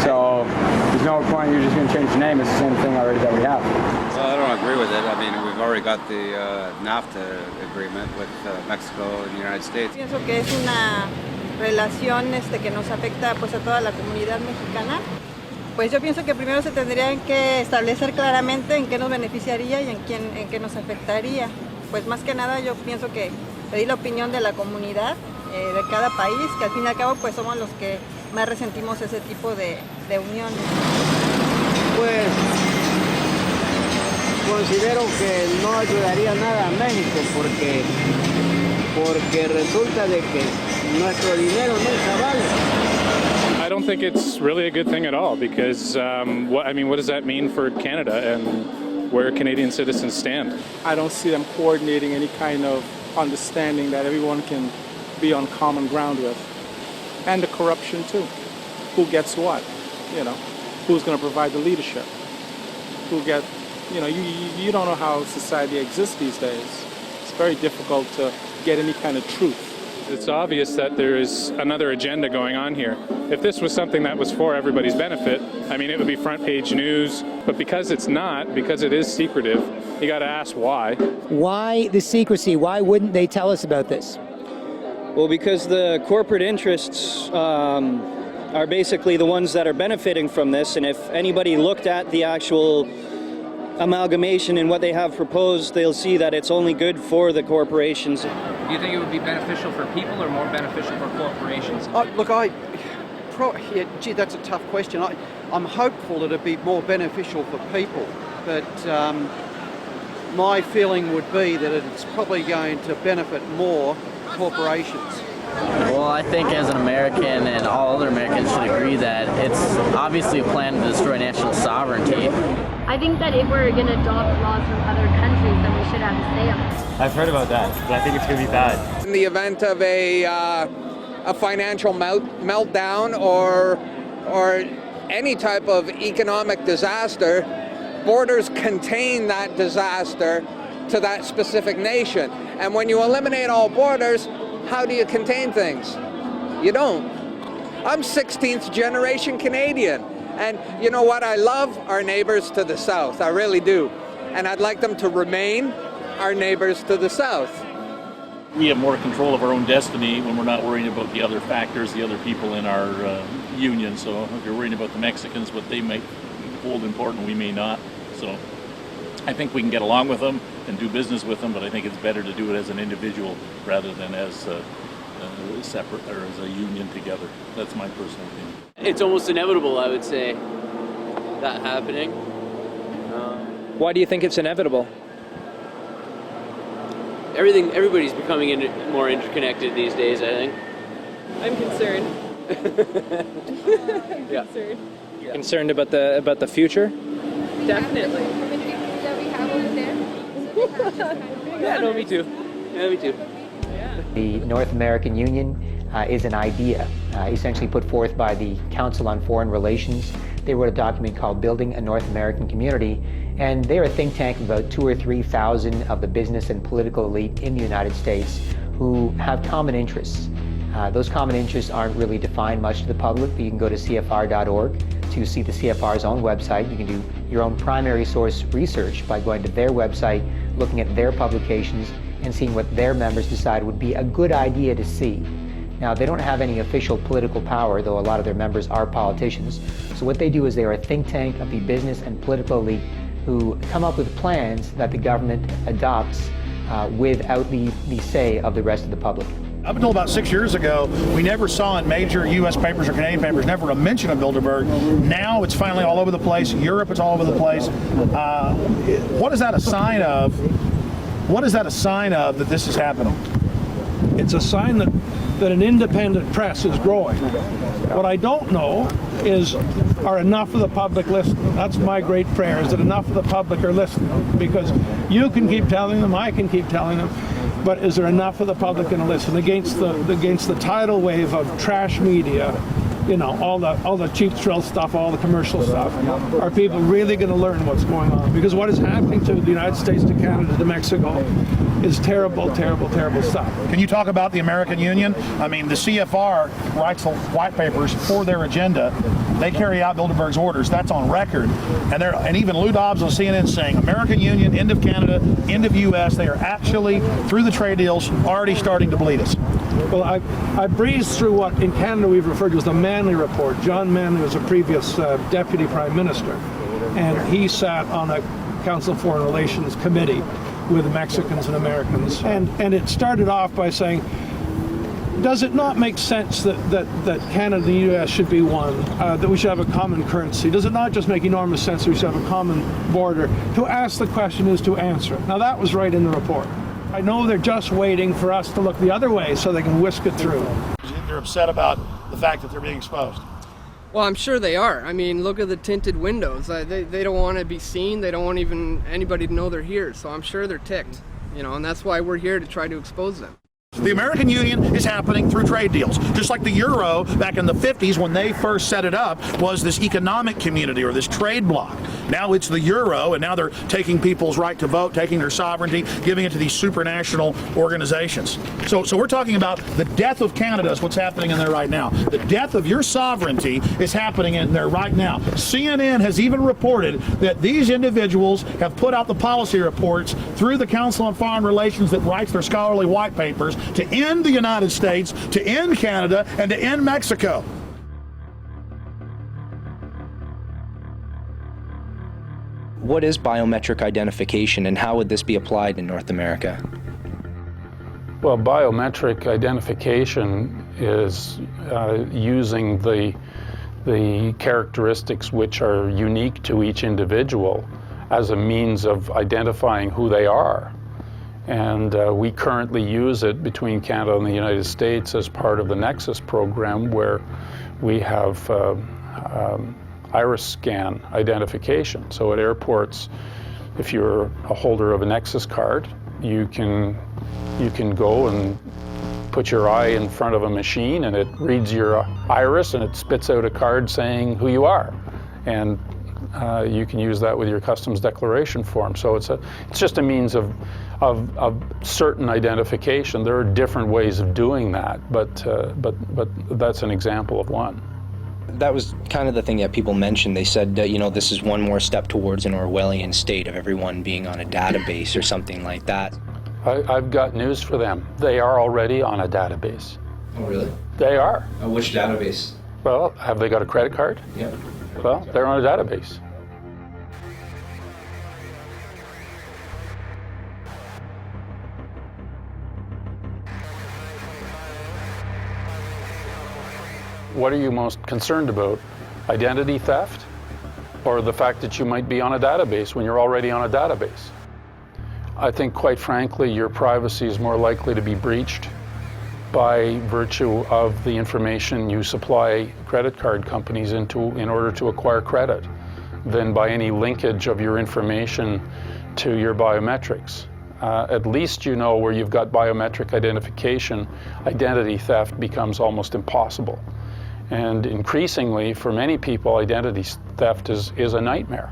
So there's no point, you're just going to change the name. It's the same thing already that we have. Well, I don't agree with it. I mean, we've already got the NAFTA agreement with Mexico and the United States. Pienso que es una relación que nos afecta pues a toda la comunidad mexicana. Pues yo pienso que primero se tendrían que establecer claramente en qué nos beneficiaría y en qué nos afectaría. Pues más que nada yo pienso que pedir la opinión de la comunidad de cada país, que al fin y al cabo pues somos los que más resentimos ese tipo de uniones. Pues considero que no ayudaría nada a México porque resulta de que nuestro dinero nunca vale. I don't think it's really a good thing at all, because what does that mean for Canada and where Canadian citizens stand? I don't see them coordinating any kind of understanding that everyone can be on common ground with. And the corruption too. Who gets what? You know, who's going to provide the leadership? Who get, you know, you don't know how society exists these days. It's very difficult to get any kind of truth. It's obvious that there is another agenda going on here. If this was something that was for everybody's benefit, I mean, it would be front page news. But because it's not, because it is secretive, you got to ask why. Why the secrecy? Why wouldn't they tell us about this? Well, because the corporate interests are basically the ones that are benefiting from this, and if anybody looked at the actual amalgamation and what they have proposed, they'll see that it's only good for the corporations. Do you think it would be beneficial for people or more beneficial for corporations? Gee, that's a tough question. I'm hopeful that it'd be more beneficial for people, but my feeling would be that it's probably going to benefit more corporations. Well, I think as an American and all other Americans should agree that it's obviously a plan to destroy national sovereignty. I think that if we're going to adopt laws from other countries, then we should have a say on it. I've heard about that, but I think it's going to be bad. In the event of a financial meltdown or any type of economic disaster, borders contain that disaster to that specific nation. And when you eliminate all borders, how do you contain things? You don't. I'm 16th generation Canadian. And you know what? I love our neighbors to the south. I really do. And I'd like them to remain our neighbors to the south. We have more control of our own destiny when we're not worrying about the other factors, the other people in our union. So if you're worrying about the Mexicans, what they might hold important, we may not. So I think we can get along with them and do business with them, but I think it's better to do it as an individual rather than as separate or as a union together. That's my personal opinion. It's almost inevitable, I would say, that happening. Why do you think it's inevitable? Everybody's becoming more interconnected these days, I think. I'm concerned. Yeah. Concerned. You're concerned about the future? Definitely. Yeah, no, me too. Yeah, me too. The North American Union is an idea essentially put forth by the Council on Foreign Relations. They wrote a document called Building a North American Community, and they're a think tank of about 2,000 or 3,000 of the business and political elite in the United States who have common interests. Those common interests aren't really defined much to the public, but you can go to CFR.org to see the CFR's own website. You can do your own primary source research by going to their website, looking at their publications, and seeing what their members decide would be a good idea to see. Now, they don't have any official political power, though a lot of their members are politicians. So what they do is they are a think tank of the business and political elite who come up with plans that the government adopts without the say of the rest of the public. Up until about 6 years ago, we never saw in major U.S. papers or Canadian papers, never a mention of Bilderberg. Now it's finally all over the place. Europe, it's all over the place. What is that a sign of? What is that a sign of that this is happening? It's a sign that an independent press is growing. What I don't know is, are enough of the public listening? That's my great prayer, is that enough of the public are listening. Because you can keep telling them, I can keep telling them, but is there enough of the public going to listen against the tidal wave of trash media? You know, all the cheap thrill stuff, all the commercial stuff. Are people really going to learn what's going on? Because what is happening to the United States, to Canada, to Mexico is terrible, terrible, terrible stuff. Can you talk about the American Union? I mean, the CFR writes the white papers for their agenda. They carry out Bilderberg's orders. That's on record. And even Lou Dobbs on CNN saying, American Union, end of Canada, end of U.S. They are actually, through the trade deals, already starting to bleed us. Well, I breezed through what in Canada we've referred to as the Manley Report. John Manley was a previous Deputy Prime Minister, and he sat on a Council of Foreign Relations committee with Mexicans and Americans. And it started off by saying, does it not make sense that Canada and the U.S. should be one, that we should have a common currency? Does it not just make enormous sense that we should have a common border? To ask the question is to answer it. Now that was right in the report. I know they're just waiting for us to look the other way so they can whisk it through. They're upset about the fact that they're being exposed. Well, I'm sure they are. I mean, look at the tinted windows. They don't want to be seen. They don't want even anybody to know they're here. So I'm sure they're ticked. and that's why we're here to try to expose them. The American Union is happening through trade deals. Just like the Euro back in the 50s when they first set it up was this economic community or this trade bloc. Now it's the Euro, and now they're taking people's right to vote, taking their sovereignty, giving it to these supranational organizations. So we're talking about the death of Canada is what's happening in there right now. The death of your sovereignty is happening in there right now. CNN has even reported that these individuals have put out the policy reports through the Council on Foreign Relations that writes their scholarly white papers to end the United States, to end Canada, and to end Mexico. What is biometric identification, and how would this be applied in North America? Well, biometric identification is using the characteristics which are unique to each individual as a means of identifying who they are. And we currently use it between Canada and the United States as part of the Nexus program, where we have iris scan identification. So at airports, if you're a holder of a Nexus card, you can go and put your eye in front of a machine, and it reads your iris and it spits out a card saying who you are. And you can use that with your customs declaration form. So it's just a means of certain identification. There are different ways of doing that, but that's an example of one. That was kind of the thing that people mentioned. They said that, this is one more step towards an Orwellian state of everyone being on a database or something like that. I've got news for them. They are already on a database. Oh, really? They are. Which database? Well, have they got a credit card? Yeah. Well, they're on a database. What are you most concerned about? Identity theft, or the fact that you might be on a database when you're already on a database? I think, quite frankly, your privacy is more likely to be breached by virtue of the information you supply credit card companies in order to acquire credit than by any linkage of your information to your biometrics. At least you know where you've got biometric identification, identity theft becomes almost impossible. And increasingly, for many people, identity theft is a nightmare.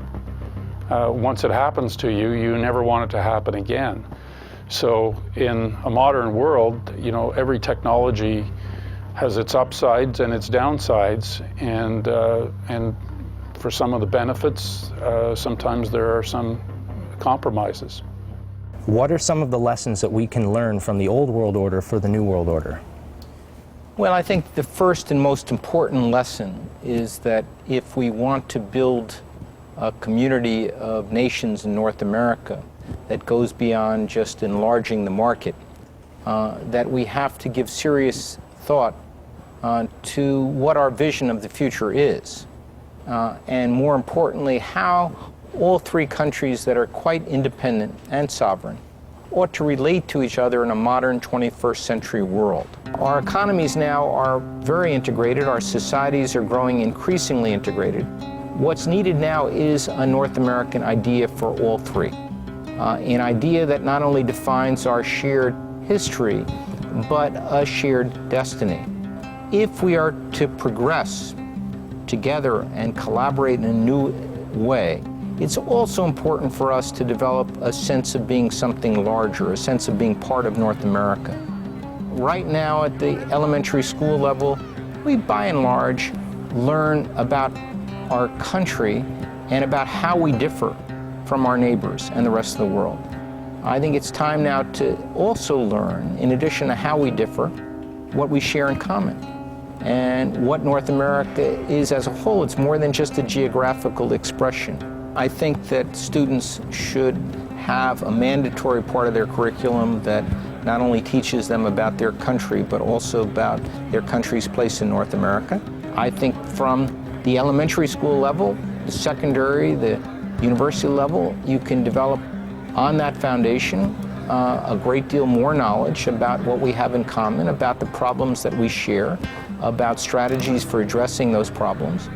Once it happens to you, you never want it to happen again. So in a modern world, every technology has its upsides and its downsides, and for some of the benefits, sometimes there are some compromises. What are some of the lessons that we can learn from the old world order for the new world order? Well, I think the first and most important lesson is that if we want to build a community of nations in North America that goes beyond just enlarging the market, that we have to give serious thought to what our vision of the future is. And more importantly, how all three countries that are quite independent and sovereign ought to relate to each other in a modern 21st century world. Our economies now are very integrated. Our societies are growing increasingly integrated. What's needed now is a North American idea for all three. An idea that not only defines our shared history, but a shared destiny. If we are to progress together and collaborate in a new way, it's also important for us to develop a sense of being something larger, a sense of being part of North America. Right now at the elementary school level, we by and large learn about our country and about how we differ from our neighbors and the rest of the world. I think it's time now to also learn, in addition to how we differ, what we share in common. And what North America is as a whole. It's more than just a geographical expression. I think that students should have a mandatory part of their curriculum that not only teaches them about their country, but also about their country's place in North America. I think from the elementary school level, the secondary, the university level, you can develop on that foundation a great deal more knowledge about what we have in common, about the problems that we share, about strategies for addressing those problems.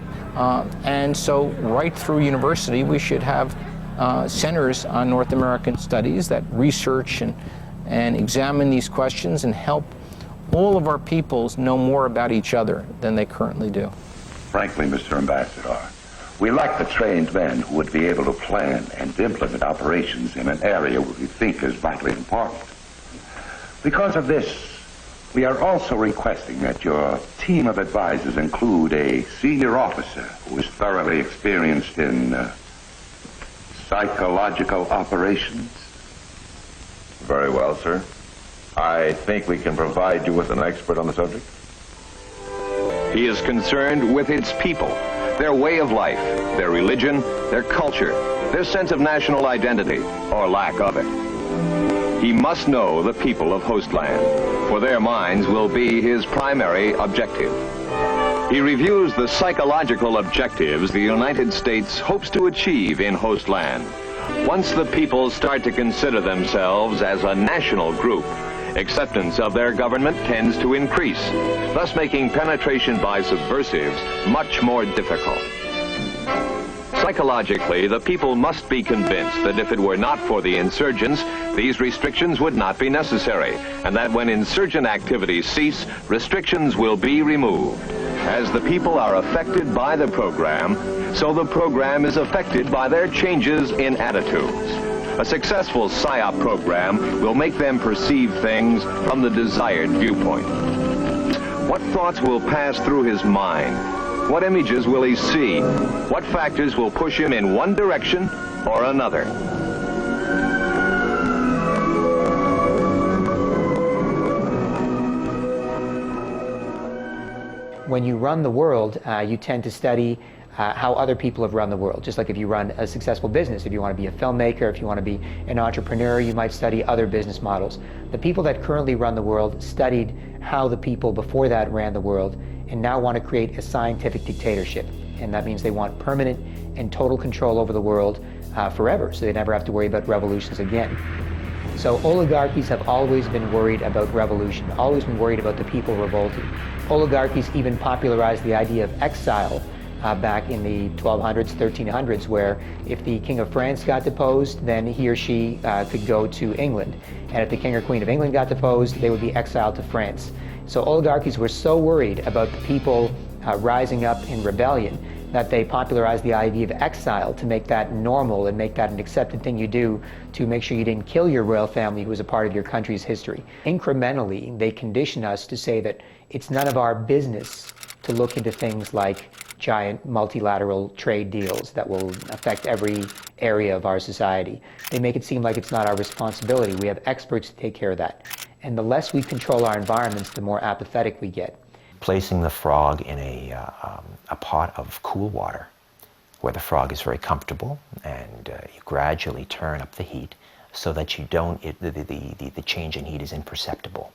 And so right through university, we should have centers on North American studies that research and examine these questions and help all of our peoples know more about each other than they currently do. Frankly, Mr. Ambassador, we lack the trained men who would be able to plan and implement operations in an area we think is vitally important. Because of this, we are also requesting that your team of advisors include a senior officer who is thoroughly experienced in psychological operations. Very well, sir. I think we can provide you with an expert on the subject. He is concerned with its people, their way of life, their religion, their culture, their sense of national identity, or lack of it. He must know the people of Hostland, for their minds will be his primary objective. He reviews the psychological objectives the United States hopes to achieve in Hostland. Once the people start to consider themselves as a national group, acceptance of their government tends to increase, thus making penetration by subversives much more difficult. Psychologically, the people must be convinced that if it were not for the insurgents, these restrictions would not be necessary, and that when insurgent activities cease, restrictions will be removed. As the people are affected by the program, so the program is affected by their changes in attitudes. A successful PSYOP program will make them perceive things from the desired viewpoint. What thoughts will pass through his mind? What images will he see? What factors will push him in one direction or another? When you run the world, you tend to study how other people have run the world. Just like if you run a successful business, if you want to be a filmmaker, if you want to be an entrepreneur, you might study other business models. The people that currently run the world studied how the people before that ran the world and now want to create a scientific dictatorship. And that means they want permanent and total control over the world forever, so they never have to worry about revolutions again. So oligarchies have always been worried about revolution, always been worried about the people revolting. Oligarchies even popularized the idea of exile back in the 1200s, 1300s, where if the King of France got deposed, then he or she could go to England. And if the King or Queen of England got deposed, they would be exiled to France. So oligarchies were so worried about the people rising up in rebellion that they popularized the idea of exile to make that normal and make that an accepted thing you do to make sure you didn't kill your royal family who was a part of your country's history. Incrementally, they condition us to say that it's none of our business to look into things like giant multilateral trade deals that will affect every area of our society. They make it seem like it's not our responsibility. We have experts to take care of that. And the less we control our environments, the more apathetic we get. Placing the frog in a pot of cool water where the frog is very comfortable, and you gradually turn up the heat so that you don't, the change in heat is imperceptible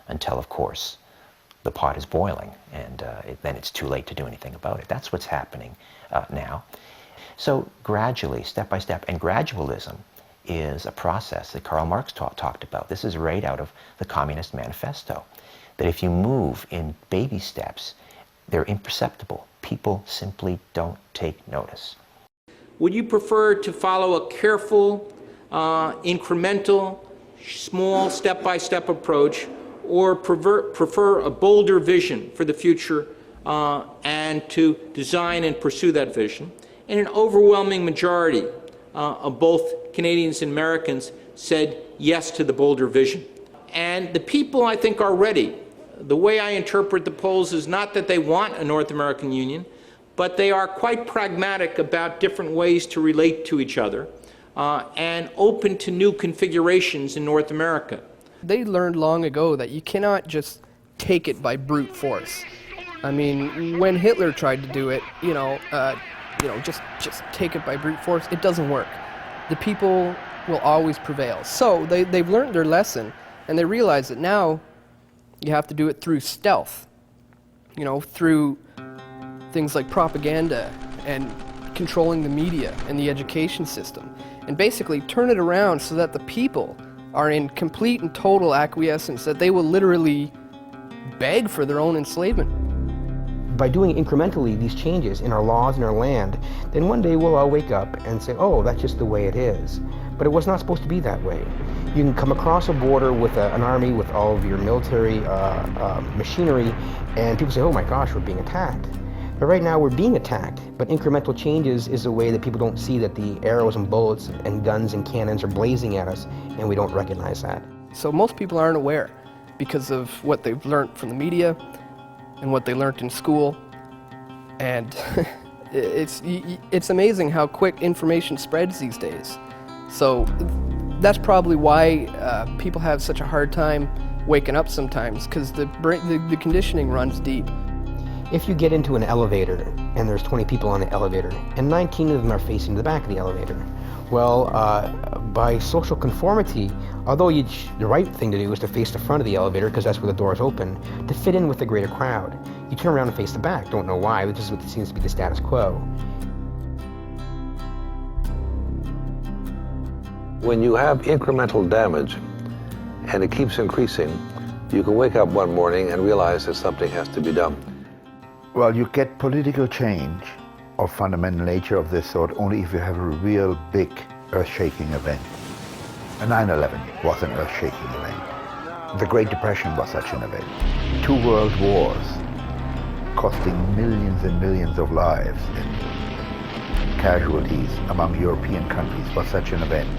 until, of course, the pot is boiling, and then it's too late to do anything about it. That's what's happening now. So gradually, step by step, and gradualism is a process that Karl Marx talked about. This is right out of the Communist Manifesto, that if you move in baby steps, they're imperceptible. People simply don't take notice. Would you prefer to follow a careful, incremental, small, step-by-step approach, or prefer a bolder vision for the future and to design and pursue that vision? And an overwhelming majority of both Canadians and Americans said yes to the bolder vision. And the people, I think, are ready. The way I interpret the polls is not that they want a North American Union, but they are quite pragmatic about different ways to relate to each other and open to new configurations in North America. They learned long ago that you cannot just take it by brute force. I mean, when Hitler tried to do it, just take it by brute force, it doesn't work. The people will always prevail. So they've learned their lesson, and they realize that now you have to do it through stealth, through things like propaganda and controlling the media and the education system, and basically turn it around so that the people are in complete and total acquiescence, that they will literally beg for their own enslavement. by doing incrementally these changes in our laws and our land, then one day we'll all wake up and say, oh, that's just the way it is. But it was not supposed to be that way. You can come across a border with an army with all of your military machinery, and people say, oh my gosh, we're being attacked. But right now we're being attacked, but incremental changes is a way that people don't see that the arrows and bullets and guns and cannons are blazing at us, and we don't recognize that. So most people aren't aware because of what they've learned from the media and what they learned in school. And it's amazing how quick information spreads these days. So that's probably why people have such a hard time waking up sometimes, because the conditioning runs deep. If you get into an elevator and there's 20 people on the elevator and 19 of them are facing the back of the elevator, well, by social conformity, although the right thing to do is to face the front of the elevator because that's where the door is open, to fit in with the greater crowd, you turn around and face the back. Don't know why, but this is what seems to be the status quo. When you have incremental damage and it keeps increasing, you can wake up one morning and realize that something has to be done. Well, you get political change of fundamental nature of this sort only if you have a real big earth-shaking event. 9/11 was an earth-shaking event. The Great Depression was such an event. 2 world wars costing millions and millions of lives and casualties among European countries was such an event.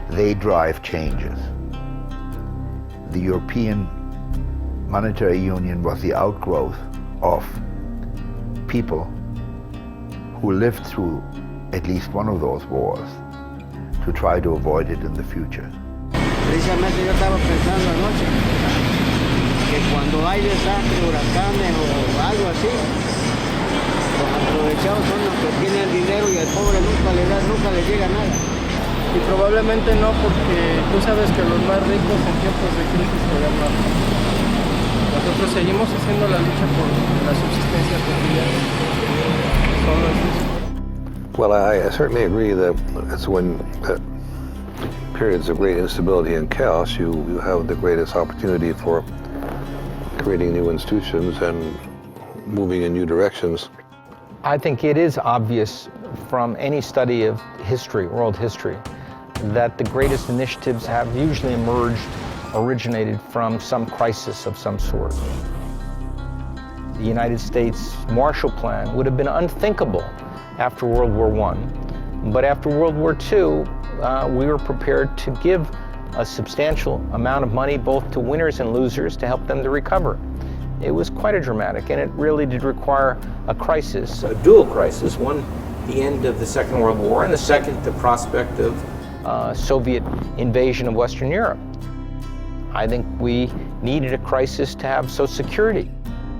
They drive changes. The European Monetary Union was the outgrowth of people who lived through at least one of those wars to try to avoid it in the future. Precisamente yo estaba pensando anoche que cuando hay desastres, huracanes o algo así, los aprovechados son los que tienen dinero y al pobre nunca le llega nada. Y probablemente no, porque tú sabes que los más ricos en tiempos de crisis se ven más. Nosotros seguimos haciendo la lucha por la subsistencia cotidiana. Solo es eso. Well, I certainly agree that it's when periods of great instability and chaos you have the greatest opportunity for creating new institutions and moving in new directions. I think it is obvious from any study of history, world history, that the greatest initiatives have usually originated from some crisis of some sort. The United States Marshall Plan would have been unthinkable after World War I, but after World War II, we were prepared to give a substantial amount of money both to winners and losers to help them to recover. It was quite a dramatic, and it really did require a crisis, a dual crisis, one the end of the Second World War, and the second the prospect of Soviet invasion of Western Europe. I think we needed a crisis to have Social Security,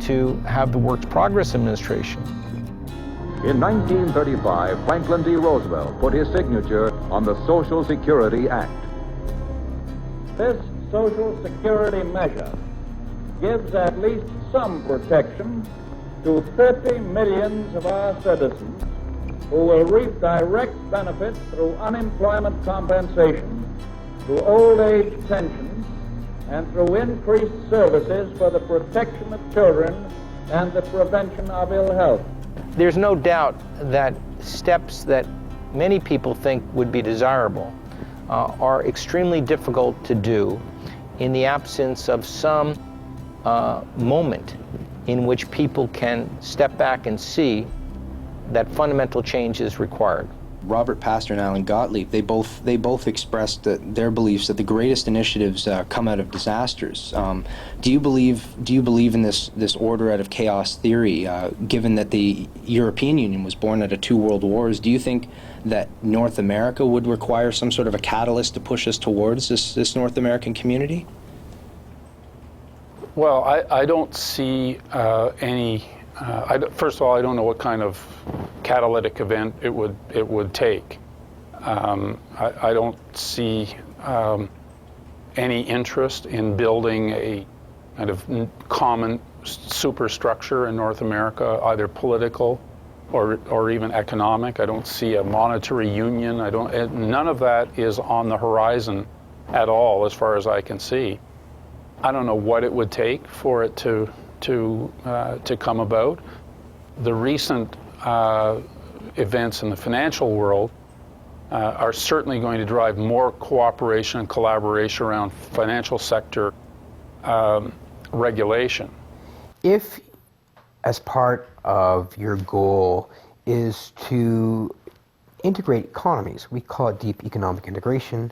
to have the Works Progress Administration. In 1935, Franklin D. Roosevelt put his signature on the Social Security Act. This Social Security measure gives at least some protection to 30 million of our citizens who will reap direct benefits through unemployment compensation, through old age pensions, and through increased services for the protection of children and the prevention of ill health. There's no doubt that steps that many people think would be desirable are extremely difficult to do in the absence of some moment in which people can step back and see that fundamental change is required. Robert Pastor and Alan Gottlieb, they both expressed their beliefs that the greatest initiatives come out of disasters. Do you believe in this order out of chaos theory? Given that the European Union was born out of 2 world wars, do you think that North America would require some sort of a catalyst to push us towards this North American community? Well, I don't see any. First of all, I don't know what kind of catalytic event it would take. I don't see any interest in building a kind of common superstructure in North America, either political or even economic. I don't see a monetary union. None of that is on the horizon at all, as far as I can see. I don't know what it would take for it to to come about. The recent events in the financial world are certainly going to drive more cooperation and collaboration around financial sector regulation. If, as part of your goal, is to integrate economies, we call it deep economic integration,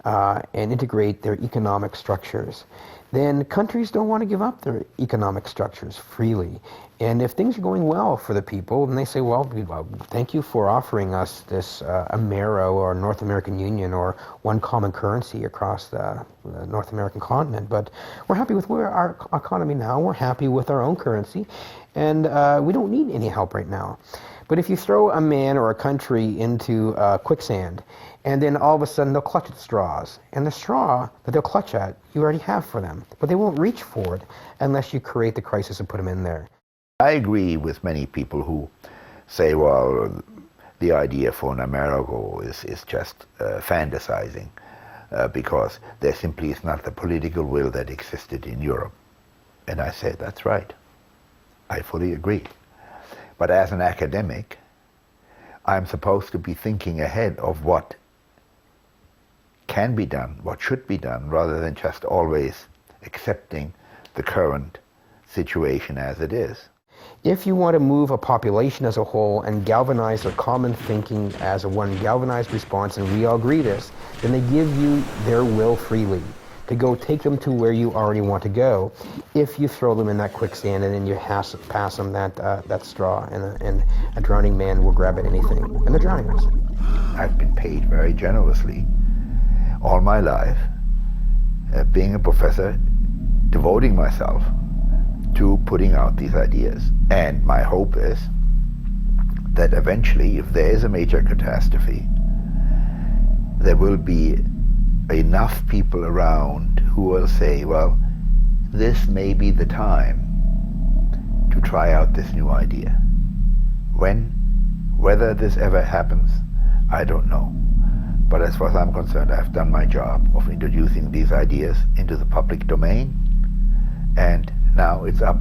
and integrate their economic structures, then countries don't want to give up their economic structures freely. And if things are going well for the people, then they say, well, thank you for offering us this Amero or North American Union or one common currency across the North American continent, but we're happy with where our economy now, we're happy with our own currency, and we don't need any help right now. But if you throw a man or a country into quicksand, and then all of a sudden they'll clutch at straws, and the straw that they'll clutch at, you already have for them, but they won't reach for it unless you create the crisis and put them in there. I agree with many people who say, well, the idea for an Amerigo is just fantasizing because there simply is not the political will that existed in Europe. And I say, that's right. I fully agree. But as an academic, I'm supposed to be thinking ahead of what can be done, what should be done, rather than just always accepting the current situation as it is. If you want to move a population as a whole and galvanize their common thinking as a one galvanized response, and we all agree this, then they give you their will freely to go take them to where you already want to go. If you throw them in that quicksand and then you pass them that straw, and a drowning man will grab at anything, and they're drowning us. I've been paid very generously all my life, being a professor, devoting myself to putting out these ideas. And my hope is that eventually, if there is a major catastrophe, there will be enough people around who will say, well, this may be the time to try out this new idea. Whether this ever happens, I don't know. But as far as I'm concerned, I've done my job of introducing these ideas into the public domain, and now it's up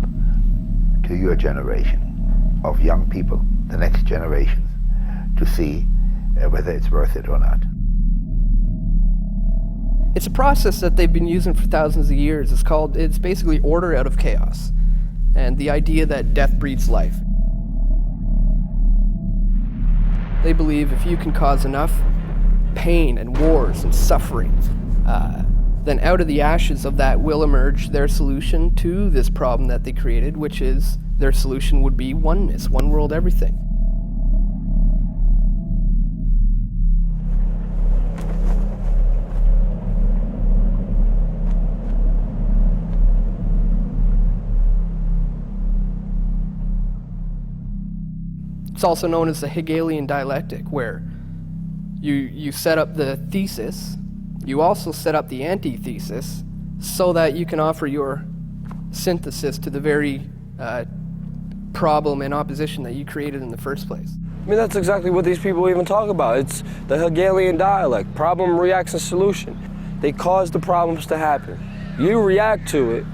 to your generation of young people, the next generations, to see whether it's worth it or not. It's a process that they've been using for thousands of years. It's basically order out of chaos, and the idea that death breeds life. They believe if you can cause enough pain and wars and suffering, then out of the ashes of that will emerge their solution to this problem that they created, which is their solution would be oneness, one world, everything. It's also known as the Hegelian dialectic, where you set up the thesis, you also set up the antithesis, so that you can offer your synthesis to the very problem and opposition that you created in the first place. I mean, that's exactly what these people even talk about. It's the Hegelian dialect, problem, reaction, solution. They cause the problems to happen. You react to it,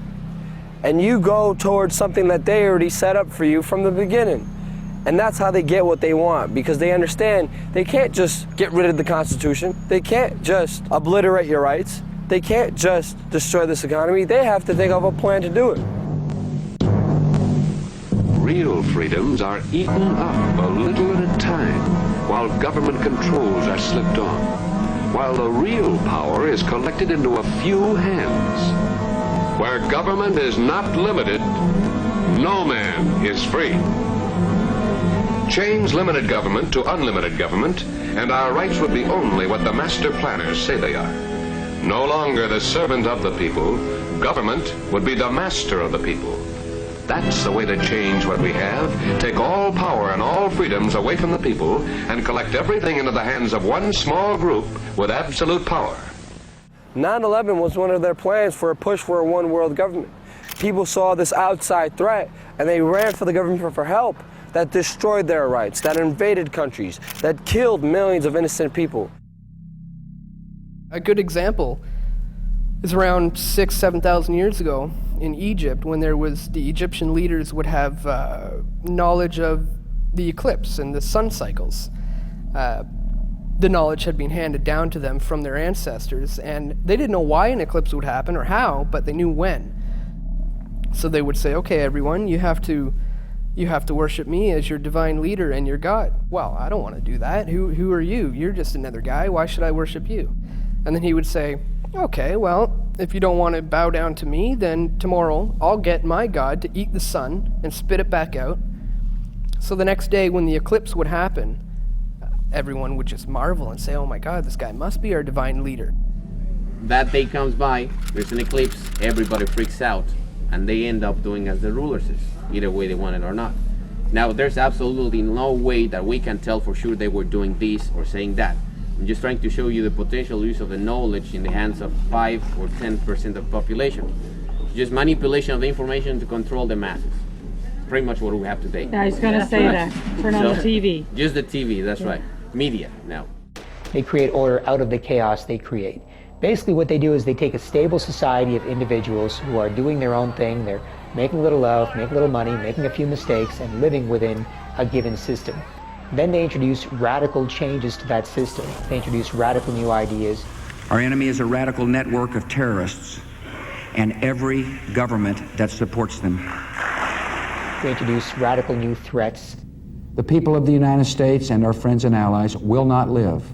and you go towards something that they already set up for you from the beginning. And that's how they get what they want, because they understand they can't just get rid of the Constitution. They can't just obliterate your rights. They can't just destroy this economy. They have to think of a plan to do it. Real freedoms are eaten up a little at a time, while government controls are slipped on, while the real power is collected into a few hands. Where government is not limited, no man is free. Change limited government to unlimited government, and our rights would be only what the master planners say they are. No longer the servant of the people, government would be the master of the people. That's the way to change what we have, take all power and all freedoms away from the people, and collect everything into the hands of one small group with absolute power. 9/11 was one of their plans for a push for a one-world government. People saw this outside threat, and they ran for the government for help. That destroyed their rights, that invaded countries, that killed millions of innocent people. A good example is around 6,000 to 7,000 years ago, in Egypt when the Egyptian leaders would have knowledge of the eclipse and the sun cycles. The knowledge had been handed down to them from their ancestors, and they didn't know why an eclipse would happen or how, but they knew when. So they would say, okay, everyone, you have to worship me as your divine leader and your God. Well, I don't want to do that. Who are you? You're just another guy. Why should I worship you? And then he would say, okay, well, if you don't want to bow down to me, then tomorrow I'll get my God to eat the sun and spit it back out. So the next day when the eclipse would happen, everyone would just marvel and say, oh my God, this guy must be our divine leader. That day comes by, there's an eclipse, everybody freaks out, and they end up doing as the rulers is, either way they want it or not. Now, there's absolutely no way that we can tell for sure they were doing this or saying that. I'm just trying to show you the potential use of the knowledge in the hands of 5 or 10% of the population. Just manipulation of the information to control the masses. Pretty much what we have today. Yeah, I was going to say that. Turn on the TV. Just the TV, that's right. Media now. They create order out of the chaos they create. Basically what they do is they take a stable society of individuals who are doing their own thing. They're making a little love, making a little money, making a few mistakes, and living within a given system. Then they introduce radical changes to that system. They introduce radical new ideas. Our enemy is a radical network of terrorists and every government that supports them. They introduce radical new threats. The people of the United States and our friends and allies will not live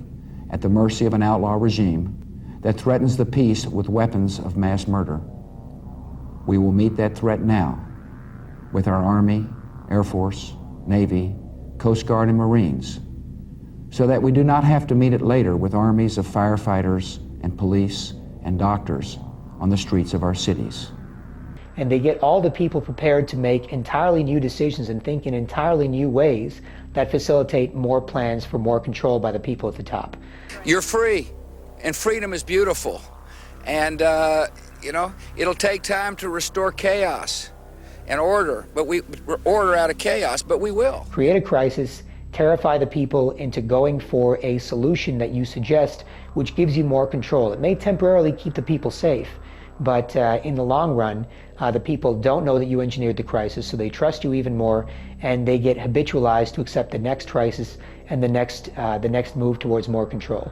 at the mercy of an outlaw regime that threatens the peace with weapons of mass murder. We will meet that threat now with our Army, Air Force, Navy, Coast Guard, and Marines, so that we do not have to meet it later with armies of firefighters and police and doctors on the streets of our cities. And they get all the people prepared to make entirely new decisions and think in entirely new ways that facilitate more plans for more control by the people at the top. You're free, and freedom is beautiful. And, it'll take time to restore chaos and order, order out of chaos, but we will. Create a crisis, terrify the people into going for a solution that you suggest, which gives you more control. It may temporarily keep the people safe, but in the long run, the people don't know that you engineered the crisis, so they trust you even more, and they get habitualized to accept the next crisis and the next move towards more control.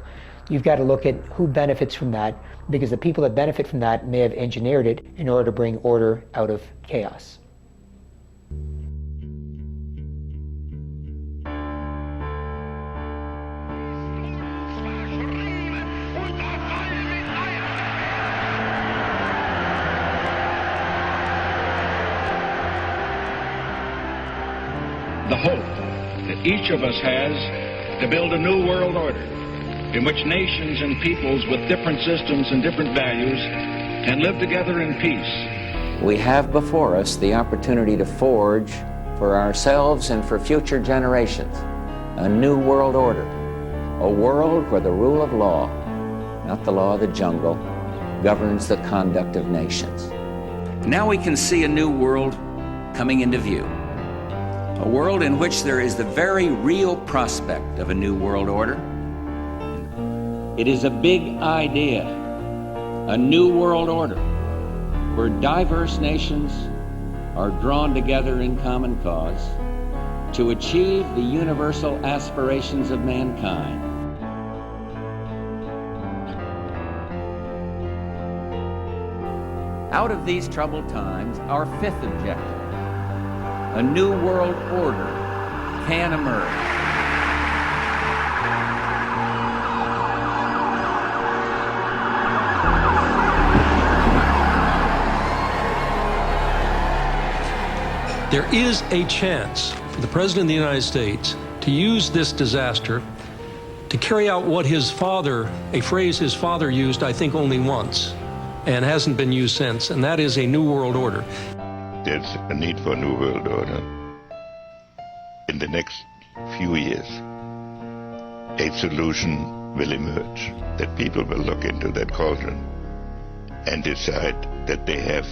You've got to look at who benefits from that, because the people that benefit from that may have engineered it in order to bring order out of chaos. The hope that each of us has to build a new world order in which nations and peoples with different systems and different values can live together in peace. We have before us the opportunity to forge for ourselves and for future generations a new world order, a world where the rule of law, not the law of the jungle, governs the conduct of nations. Now we can see a new world coming into view. A world in which there is the very real prospect of a new world order. It is a big idea, a new world order, where diverse nations are drawn together in common cause to achieve the universal aspirations of mankind. Out of these troubled times, our fifth objective, a new world order, can emerge. There is a chance for the President of the United States to use this disaster to carry out what his father, a phrase his father used, I think, only once, and hasn't been used since, and that is a new world order. There's a need for a new world order. In the next few years, a solution will emerge, that people will look into that cauldron and decide that they have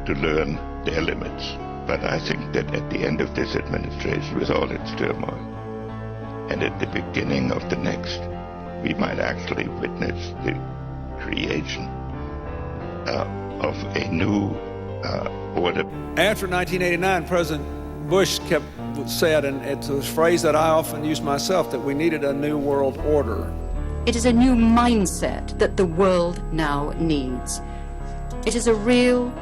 to learn their limits. But I think that at the end of this administration, with all its turmoil, and at the beginning of the next, we might actually witness the creation of a new order. After 1989, President Bush said, and it's a phrase that I often use myself, that we needed a new world order. It is a new mindset that the world now needs. It is a real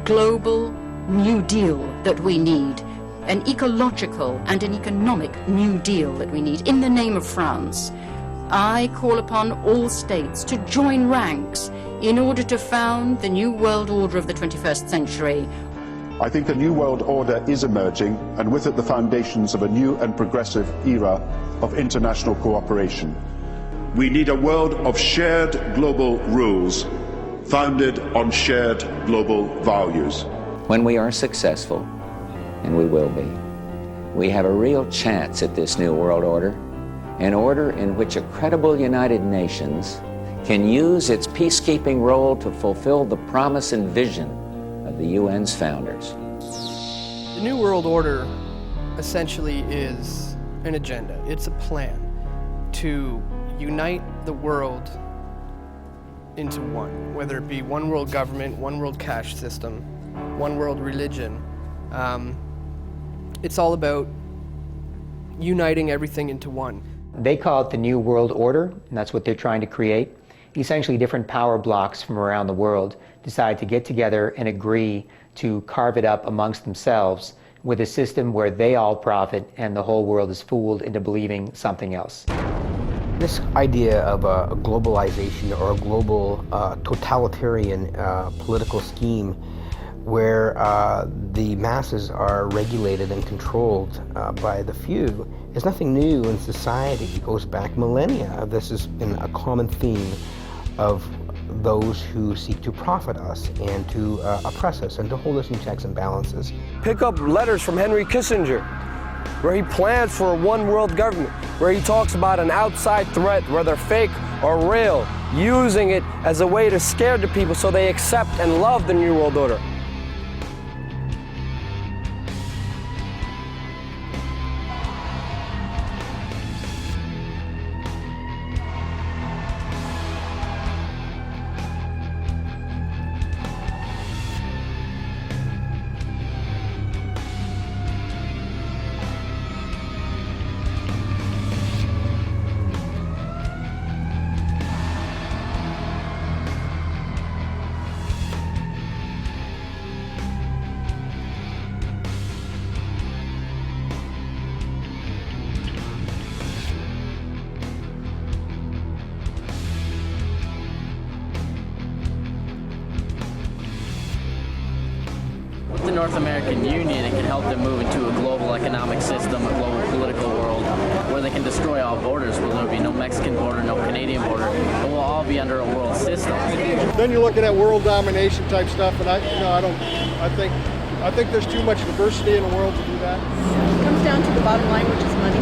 global New Deal that we need, an ecological and an economic New Deal that we need. In the name of France, I call upon all states to join ranks in order to found the new world order of the 21st century. I think a new world order is emerging, and with it the foundations of a new and progressive era of international cooperation. We need a world of shared global rules, founded on shared global values. When we are successful, and we will be, we have a real chance at this new world order, an order in which a credible United Nations can use its peacekeeping role to fulfill the promise and vision of the UN's founders. The New World Order essentially is an agenda. It's a plan to unite the world into one, whether it be one world government, one world cash system, one world religion. It's all about uniting everything into one. They call it the New World Order, and that's what they're trying to create. Essentially, different power blocks from around the world decide to get together and agree to carve it up amongst themselves with a system where they all profit and the whole world is fooled into believing something else. This idea of a globalization or a global totalitarian political scheme where the masses are regulated and controlled by the few is nothing new in society. It goes back millennia. This has been a common theme of those who seek to profit us and to oppress us and to hold us in checks and balances. Pick up letters from Henry Kissinger, where he plans for a one world government, where he talks about an outside threat, whether fake or real, using it as a way to scare the people so they accept and love the New World Order. With the North American Union, it can help them move into a global economic system, a global political world, where they can destroy all borders, where there will be no Mexican border, no Canadian border, but we'll all be under a world system. Then you're looking at world domination type stuff, and I think there's too much diversity in the world to do that. It comes down to the bottom line, which is money.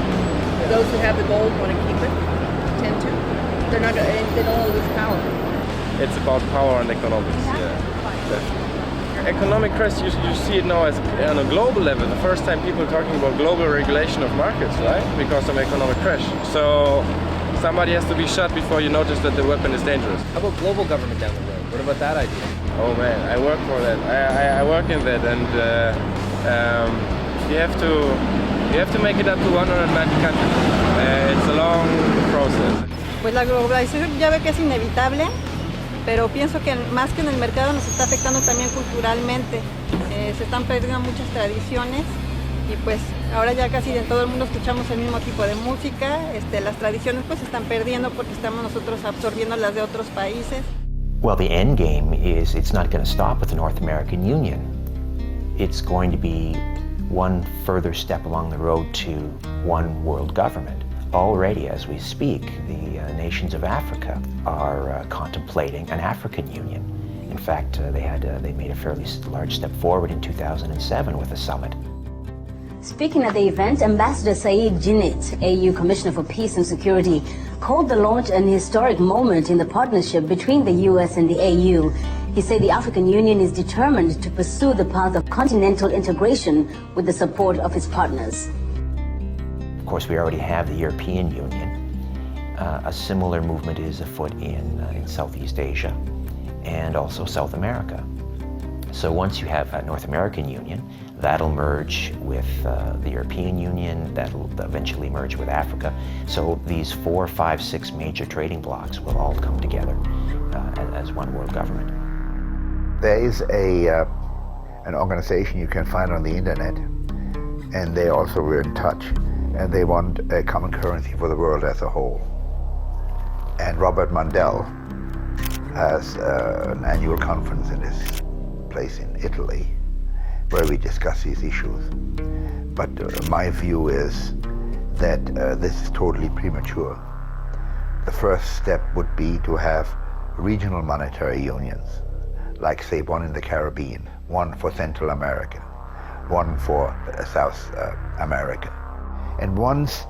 Those who have the gold want to keep it, tend to. They don't want to lose power. It's about power and economics, definitely. Economic crash, you see it now as on a global level. The first time people are talking about global regulation of markets, right? Because of economic crash. So somebody has to be shot before you notice that the weapon is dangerous. How about global government down the road? What about that idea? Oh man, I work for that. I work in that, and you have to make it up to 190 countries. It's a long process. Pues la globalización ya ve que es inevitable. Pero pienso que más que en el mercado nos está afectando también culturalmente. Se están perdiendo muchas tradiciones y pues ahora ya casi en todo el mundo escuchamos el mismo tipo de música. Las tradiciones pues se están perdiendo porque estamos nosotros absorbiendo las de otros países. Well, the end game is it's not going to stop with the North American Union. It's going to be one further step along the road to one world government. Already, as we speak, the nations of Africa are contemplating an African Union. In fact, they made a fairly large step forward in 2007 with a summit. Speaking at the event, Ambassador Saeed Djinnit, AU Commissioner for Peace and Security, called the launch an historic moment in the partnership between the US and the AU. He said the African Union is determined to pursue the path of continental integration with the support of its partners. Of course, we already have the European Union. A similar movement is afoot in Southeast Asia and also South America. So once you have a North American Union, that'll merge with the European Union, that'll eventually merge with Africa. So these 4, 5, 6 major trading blocs will all come together as one world government. There is an organization you can find on the internet, and they also were in touch, and they want a common currency for the world as a whole. And Robert Mundell has an annual conference in his place in Italy where we discuss these issues. But my view is that this is totally premature. The first step would be to have regional monetary unions, like say one in the Caribbean, one for Central America, one for South America. And once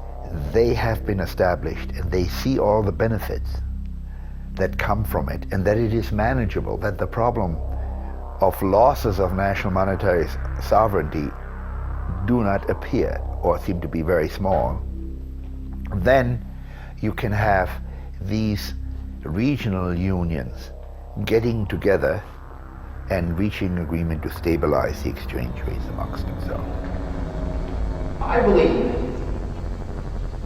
they have been established and they see all the benefits that come from it and that it is manageable, that the problem of losses of national monetary sovereignty do not appear or seem to be very small, then you can have these regional unions getting together and reaching agreement to stabilize the exchange rates amongst themselves. I believe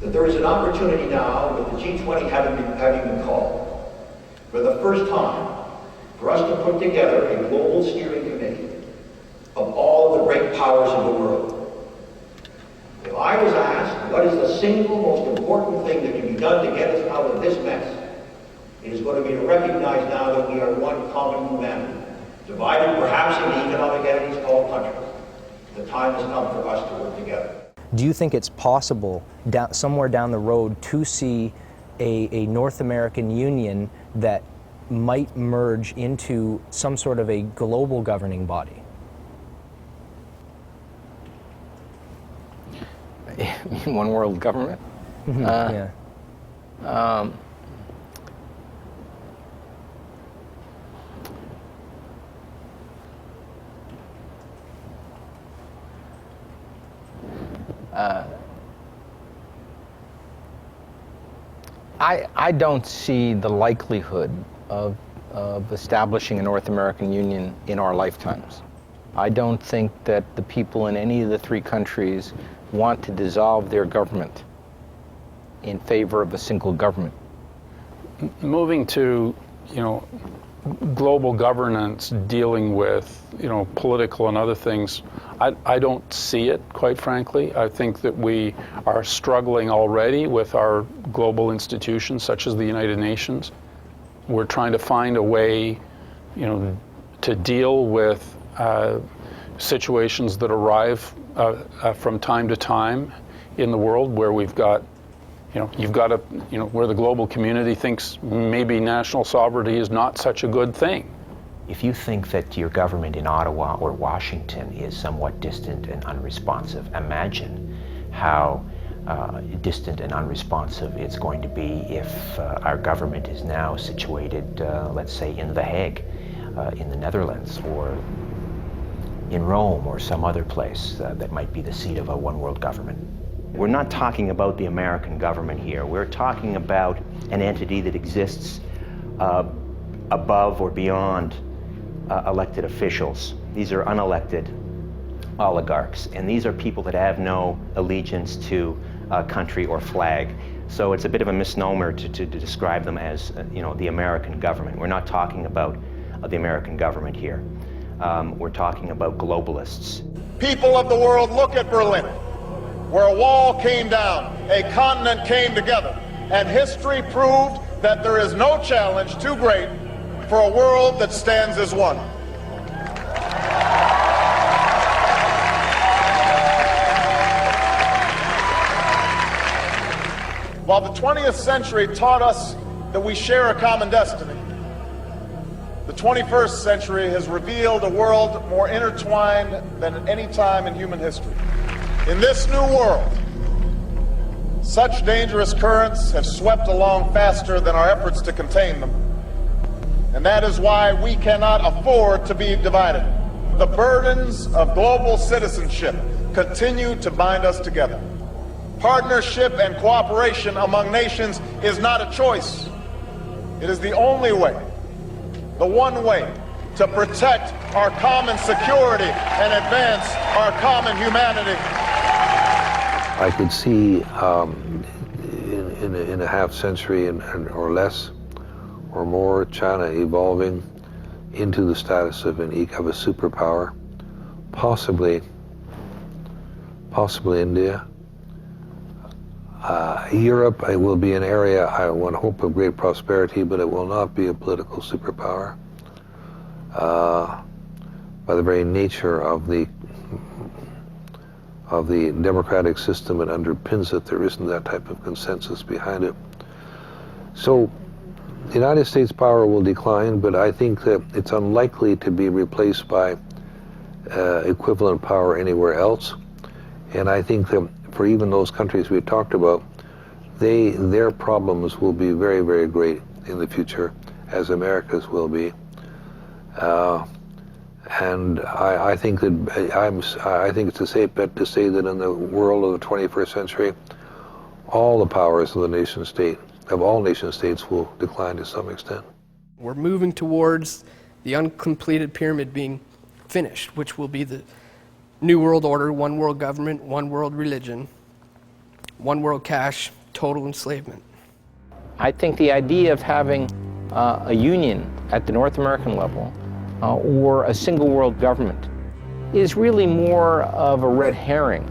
that there is an opportunity now, with the G20 having been called, for the first time, for us to put together a global steering committee of all of the great powers of the world. If I was asked what is the single most important thing that can be done to get us out of this mess, it is going to be to recognize now that we are one common humanity, divided perhaps into economic entities called countries. The time has come for us to work together. Do you think it's possible somewhere down the road to see a North American Union that might merge into some sort of a global governing body? One world government? Yeah. I don't see the likelihood of establishing a North American Union in our lifetimes. I don't think that the people in any of the 3 countries want to dissolve their government in favor of a single government. Moving to, global governance dealing with, political and other things, I don't see it, quite frankly. I think that we are struggling already with our global institutions, such as the United Nations. We're trying to find a way, to deal with situations that arrive from time to time in the world where we've got, where the global community thinks maybe national sovereignty is not such a good thing. If you think that your government in Ottawa or Washington is somewhat distant and unresponsive, imagine how distant and unresponsive it's going to be if our government is now situated, let's say, in The Hague, in the Netherlands, or in Rome, or some other place that might be the seat of a one world government. We're not talking about the American government here. We're talking about an entity that exists above or beyond elected officials. These are unelected oligarchs, and these are people that have no allegiance to country or flag. So it's a bit of a misnomer to describe them as, the American government. We're not talking about the American government here. We're talking about globalists. People of the world, look at Berlin, where a wall came down, a continent came together, and history proved that there is no challenge too great for a world that stands as one. While the 20th century taught us that we share a common destiny, the 21st century has revealed a world more intertwined than at any time in human history. In this new world, such dangerous currents have swept along faster than our efforts to contain them. And that is why we cannot afford to be divided. The burdens of global citizenship continue to bind us together. Partnership and cooperation among nations is not a choice. It is the only way, the one way, to protect our common security and advance our common humanity. I could see in a half century or less or more, China evolving into the status of a superpower, possibly India. Europe will be an area, I want hope of great prosperity, but it will not be a political superpower. By the very nature of the democratic system that underpins it, there isn't that type of consensus behind it. So the United States power will decline, but I think that it's unlikely to be replaced by equivalent power anywhere else. And I think that for even those countries we talked about, their problems will be very, very great in the future, as America's will be. And I think it's a safe bet to say that in the world of the 21st century, all the powers of the nation state, of all nation states, will decline to some extent. We're moving towards the uncompleted pyramid being finished, which will be the New World Order, one world government, one world religion, one world cash, total enslavement. I think the idea of having a union at the North American level or a single world government is really more of a red herring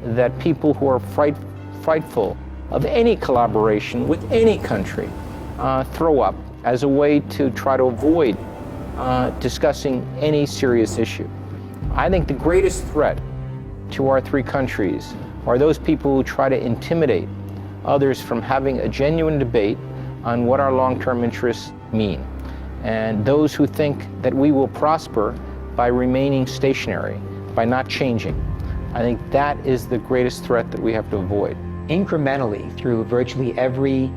that people who are frightful of any collaboration with any country throw up as a way to try to avoid discussing any serious issue. I think the greatest threat to our three countries are those people who try to intimidate others from having a genuine debate on what our long-term interests mean, and those who think that we will prosper by remaining stationary, by not changing. I think that is the greatest threat that we have to avoid. Incrementally, through virtually every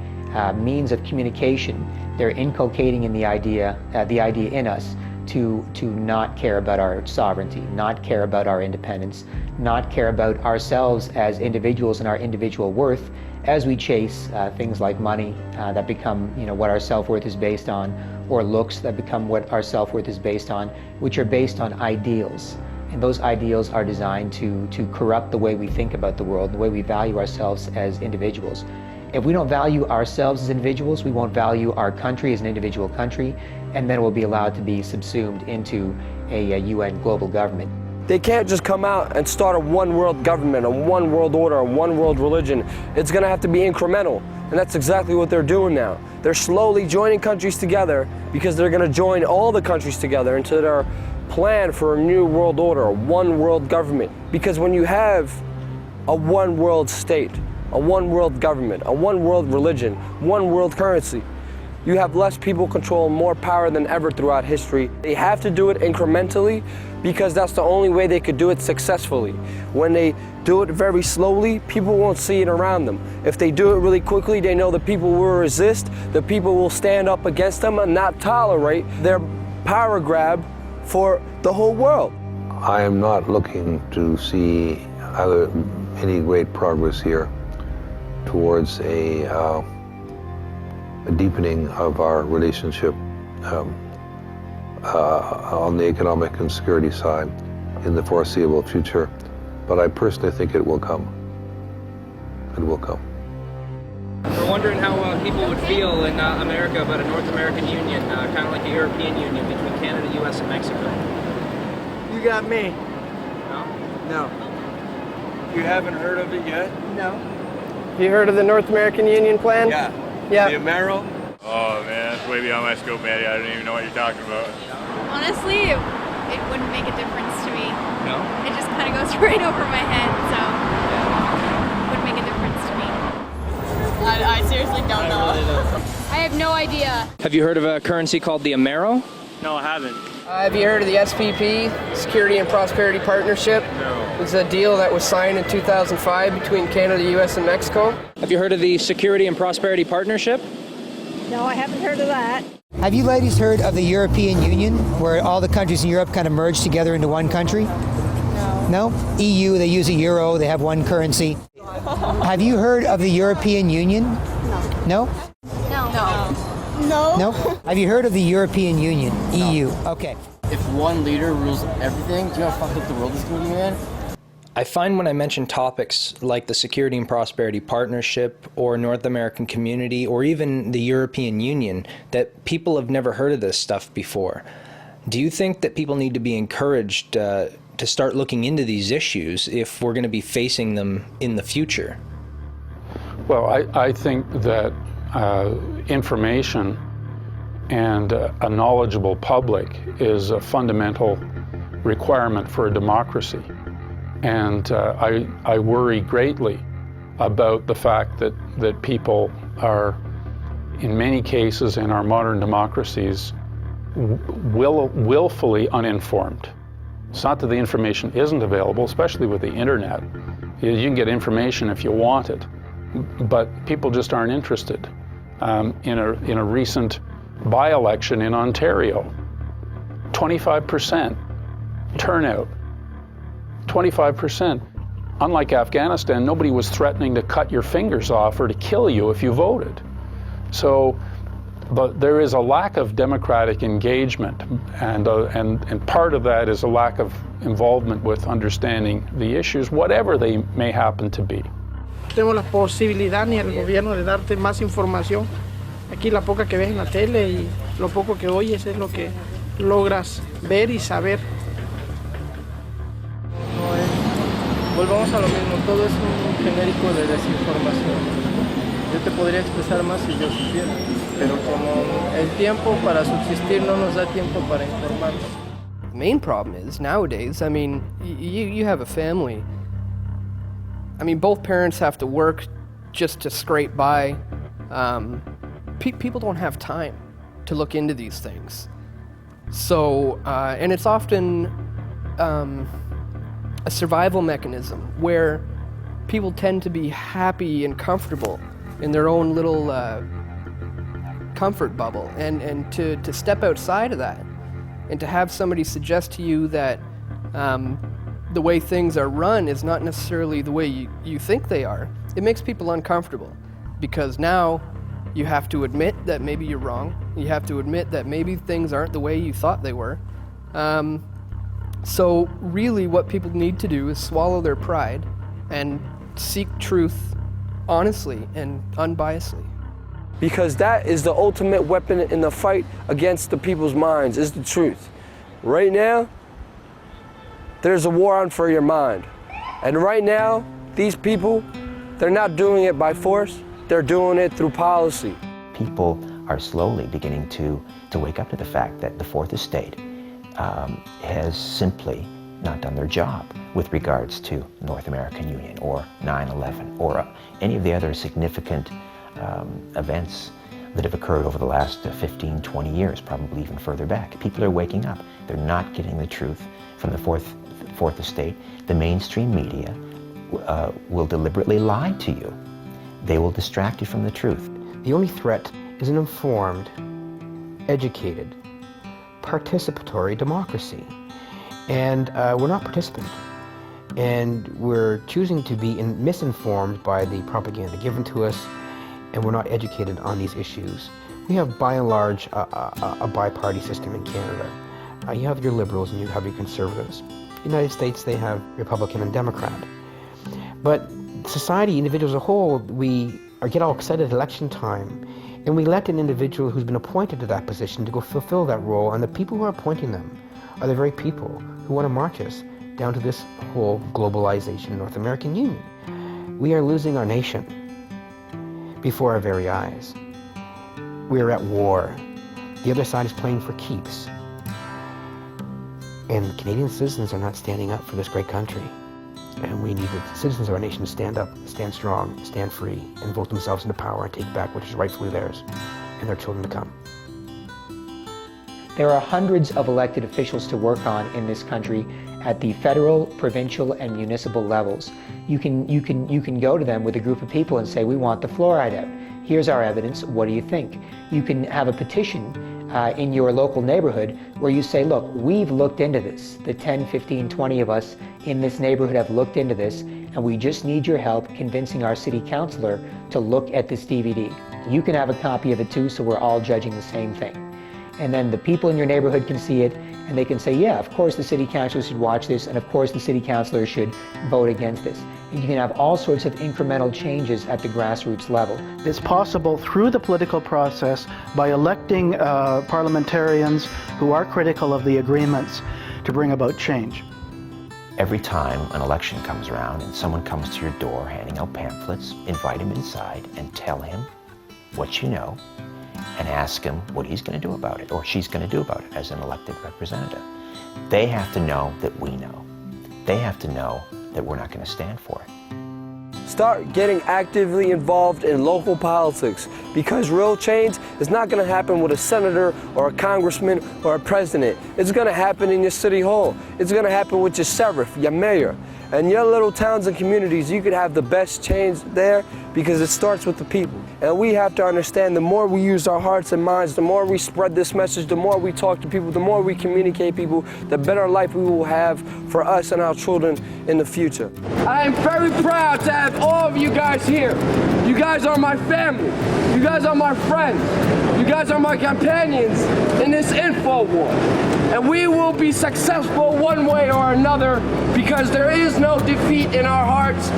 means of communication, they're inculcating in the idea in us to not care about our sovereignty, not care about our independence, not care about ourselves as individuals and our individual worth as we chase things like money that become what our self-worth is based on, or looks that become what our self-worth is based on, which are based on ideals. And those ideals are designed to corrupt the way we think about the world, the way we value ourselves as individuals. If we don't value ourselves as individuals, we won't value our country as an individual country, and then we'll be allowed to be subsumed into a UN global government. They can't just come out and start a one world government, a one world order, a one world religion. It's going to have to be incremental, and that's exactly what they're doing now. They're slowly joining countries together because they're going to join all the countries together into their plan for a new world order, a one world government. Because when you have a one world state, a one world government, a one world religion, one world currency, you have less people control, more power than ever throughout history. They have to do it incrementally because that's the only way they could do it successfully. When they do it very slowly, people won't see it around them. If they do it really quickly, they know the people will resist, the people will stand up against them and not tolerate their power grab for the whole world. I am not looking to see any great progress here towards a deepening of our relationship on the economic and security side in the foreseeable future, but I personally think it will come. It will come. We're wondering how people would feel in America about a North American Union, kind of like a European Union between Canada, U.S., and Mexico. You got me. No? No. You haven't heard of it yet? No. You heard of the North American Union plan? Yeah. Yeah. The Amero? Oh man, that's way beyond my scope, Maddie. I don't even know what you're talking about. Honestly, it wouldn't make a difference to me. No? It just kind of goes right over my head, so it wouldn't make a difference to me. I seriously don't know. I have no idea. Have you heard of a currency called the Amero? No, I haven't. Have you heard of the SPP, Security and Prosperity Partnership? No. It's a deal that was signed in 2005 between Canada, U.S., and Mexico. Have you heard of the Security and Prosperity Partnership? No, I haven't heard of that. Have you ladies heard of the European Union, where all the countries in Europe kind of merge together into one country? No. No? EU, they use a euro, they have one currency. Have you heard of the European Union? No. No? No. No. No? Have you heard of the European Union, EU? Okay. If one leader rules everything, do you know how fucked up the world is going to be, man? I find when I mention topics like the Security and Prosperity Partnership or North American Community or even the European Union that people have never heard of this stuff before. Do you think that people need to be encouraged to start looking into these issues if we're going to be facing them in the future? Well, I think that information and a knowledgeable public is a fundamental requirement for a democracy. And I worry greatly about the fact that people are, in many cases in our modern democracies, willfully uninformed. It's not that the information isn't available, especially with the internet. You can get information if you want it, but people just aren't interested. In a recent by-election in Ontario, 25% turnout. 25%. Unlike Afghanistan, nobody was threatening to cut your fingers off or to kill you if you voted. So, but there is a lack of democratic engagement, and part of that is a lack of involvement with understanding the issues, whatever they may happen to be. Tenemos la posibilidad ni el gobierno de darte más información. Aquí la poca que ves en la tele y lo poco que oyes es lo que logras ver y saber. Volvamos a lo mismo, todo es un genérico de desinformación. Yo te podría expresar más si yo supiera, pero como el tiempo para subsistir no nos da tiempo para informarnos. The main problem is nowadays, I mean, you have a family. I mean, both parents have to work just to scrape by. People don't have time to look into these things. So, and it's often a survival mechanism where people tend to be happy and comfortable in their own little comfort bubble, and to step outside of that and to have somebody suggest to you that the way things are run is not necessarily the way you think they are, it makes people uncomfortable, because now you have to admit that maybe you're wrong, you have to admit that maybe things aren't the way you thought they were. So really what people need to do is swallow their pride and seek truth honestly and unbiasedly. Because that is the ultimate weapon in the fight against the people's minds, is the truth. Right now, there's a war on for your mind. And right now, these people, they're not doing it by force, they're doing it through policy. People are slowly beginning to wake up to the fact that the Fourth Estate has simply not done their job with regards to North American Union or 9/11 or any of the other significant events that have occurred over the last 15, 20 years, probably even further back. People are waking up. They're not getting the truth from the Fourth Estate. The mainstream media will deliberately lie to you. They will distract you from the truth. The only threat is an informed, educated, participatory democracy. And we're not participant. And we're choosing to be misinformed by the propaganda given to us, and we're not educated on these issues. We have, by and large, a bi-party system in Canada. You have your liberals and you have your conservatives. In the United States, they have Republican and Democrat. But society, individuals as a whole, we get all excited at election time, and we let an individual who's been appointed to that position to go fulfill that role, and the people who are appointing them are the very people who want to march us down to this whole globalization North American Union. We are losing our nation before our very eyes. We are at war. The other side is playing for keeps. And Canadian citizens are not standing up for this great country. And we need the citizens of our nation to stand up, stand strong, stand free, and vote themselves into power and take back what is rightfully theirs and their children to come. There are hundreds of elected officials to work on in this country at the federal, provincial, and municipal levels. You can go to them with a group of people and say, we want the fluoride out. Here's our evidence, what do you think? You can have a petition in your local neighborhood where you say, look, we've looked into this. The 10, 15, 20 of us in this neighborhood have looked into this, and we just need your help convincing our city councilor to look at this DVD. You can have a copy of it too, so we're all judging the same thing. And then the people in your neighborhood can see it, and they can say, yeah, of course the city councilor should watch this, and of course the city councilor should vote against this. And you can have all sorts of incremental changes at the grassroots level. It's possible through the political process by electing parliamentarians who are critical of the agreements to bring about change. Every time an election comes around and someone comes to your door handing out pamphlets, invite him inside and tell him what you know and ask him what he's going to do about it, or she's going to do about it as an elected representative. They have to know that we know. They have to know that we're not going to stand for it. Start getting actively involved in local politics, because real change is not going to happen with a senator or a congressman or a president. It's going to happen in your city hall. It's going to happen with your sheriff, your mayor. And your little towns and communities, you could have the best change there because it starts with the people. And we have to understand the more we use our hearts and minds, the more we spread this message, the more we talk to people, the more we communicate people, the better life we will have for us and our children in the future. I am very proud to have all of you guys here. You guys are my family. You guys are my friends. You guys are my companions in this info war. And we will be successful one way or another, because there is no defeat in our hearts.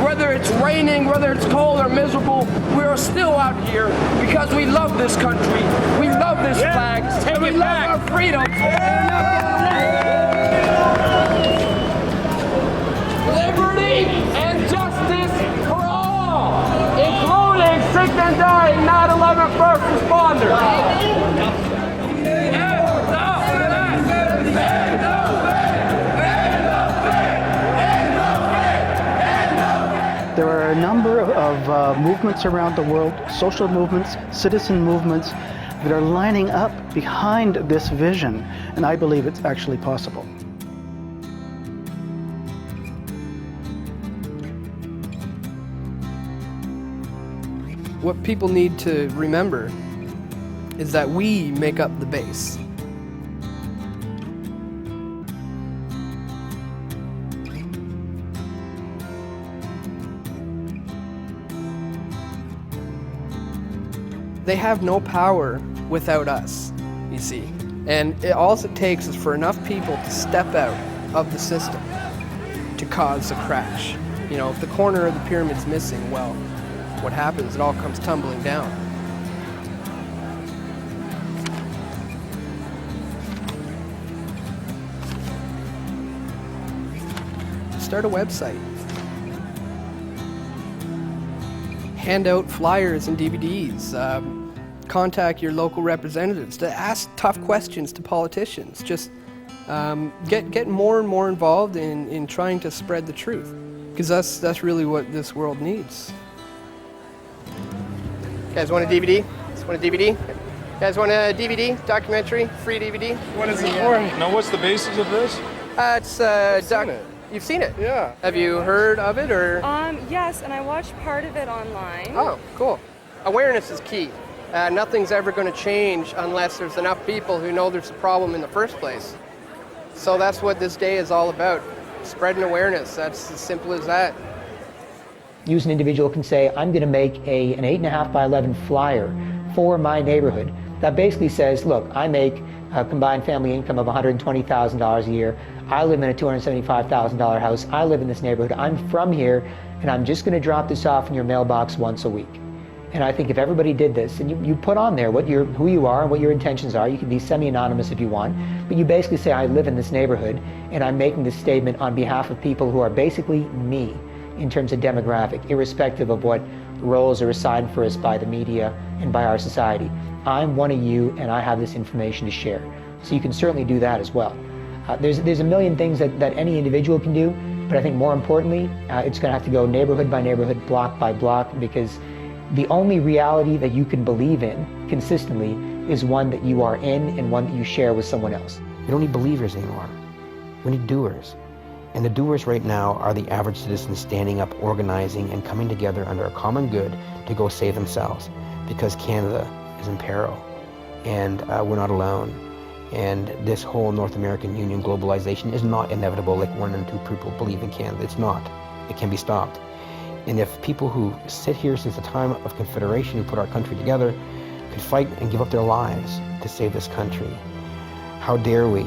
Whether it's raining, whether it's cold or miserable, we are still out here because we love this country, we love this flag, and we love our freedom. Liberty and justice for all, including sick and dying 9/11 first responders. There are a number of movements around the world, social movements, citizen movements, that are lining up behind this vision, and I believe it's actually possible. What people need to remember is that we make up the base. They have no power without us, you see. And all it takes is for enough people to step out of the system to cause a crash. You know, if the corner of the pyramid's missing, well, what happens? It all comes tumbling down. Start a website. Hand out flyers and DVDs. Contact your local representatives to ask tough questions to politicians. Just get more and more involved in trying to spread the truth, because that's really what this world needs. You guys want a DVD? Want a DVD? You guys want a DVD? Documentary? Free DVD? What is it for? Now, what's the basis of this? You've seen it? Yeah. Have you heard of it, or? Yes, and I watched part of it online. Oh, cool. Awareness is key. Nothing's ever going to change unless there's enough people who know there's a problem in the first place. So that's what this day is all about. Spreading awareness. That's as simple as that. You as an individual can say, I'm going to make an 8.5 by 11 flyer for my neighborhood that basically says, look, I make a combined family income of $120,000 a year. I live in a $275,000 house. I live in this neighborhood. I'm from here, and I'm just going to drop this off in your mailbox once a week. And I think if everybody did this, and you put on there who you are and what your intentions are, you can be semi-anonymous if you want, but you basically say, I live in this neighborhood, and I'm making this statement on behalf of people who are basically me in terms of demographic, irrespective of what roles are assigned for us by the media and by our society. I'm one of you, and I have this information to share. So you can certainly do that as well. There's a million things that any individual can do, but I think more importantly, it's going to have to go neighborhood by neighborhood, block by block, because the only reality that you can believe in consistently is one that you are in and one that you share with someone else. We don't need believers anymore. We need doers. And the doers right now are the average citizen standing up, organizing, and coming together under a common good to go save themselves, because Canada is in peril, and we're not alone. And this whole North American Union globalization is not inevitable like 1 in 2 people believe in Canada. It's not. It can be stopped. And if people who sit here since the time of Confederation, who put our country together, could fight and give up their lives to save this country, how dare we,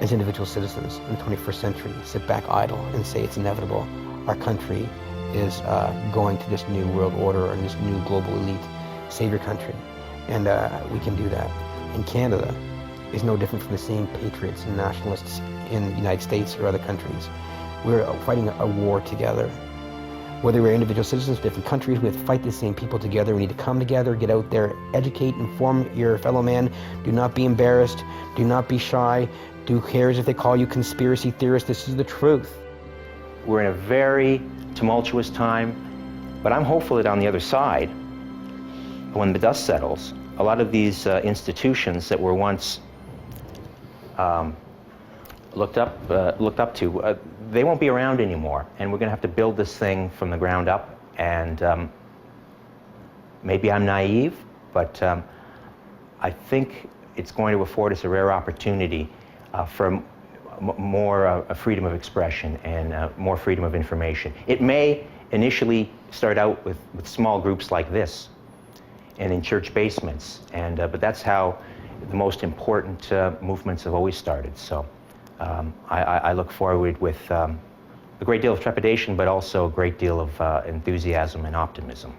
as individual citizens in the 21st century, sit back idle and say it's inevitable. Our country is going to this new world order and this new global elite savior country. And we can do that. And Canada is no different from the same patriots and nationalists in the United States or other countries. We're fighting a war together. Whether we're individual citizens of different countries, we have to fight the same people together. We need to come together, get out there, educate, inform your fellow man. Do not be embarrassed. Do not be shy. Who cares if they call you conspiracy theorist? This is the truth. We're in a very tumultuous time, but I'm hopeful that on the other side, when the dust settles, a lot of these institutions that were once looked up to, they won't be around anymore, and we're going to have to build this thing from the ground up. And maybe I'm naive, but I think it's going to afford us a rare opportunity for more freedom of expression and more freedom of information. It may initially start out with small groups like this and in church basements, and but that's how the most important movements have always started. So I look forward with a great deal of trepidation, but also a great deal of enthusiasm and optimism.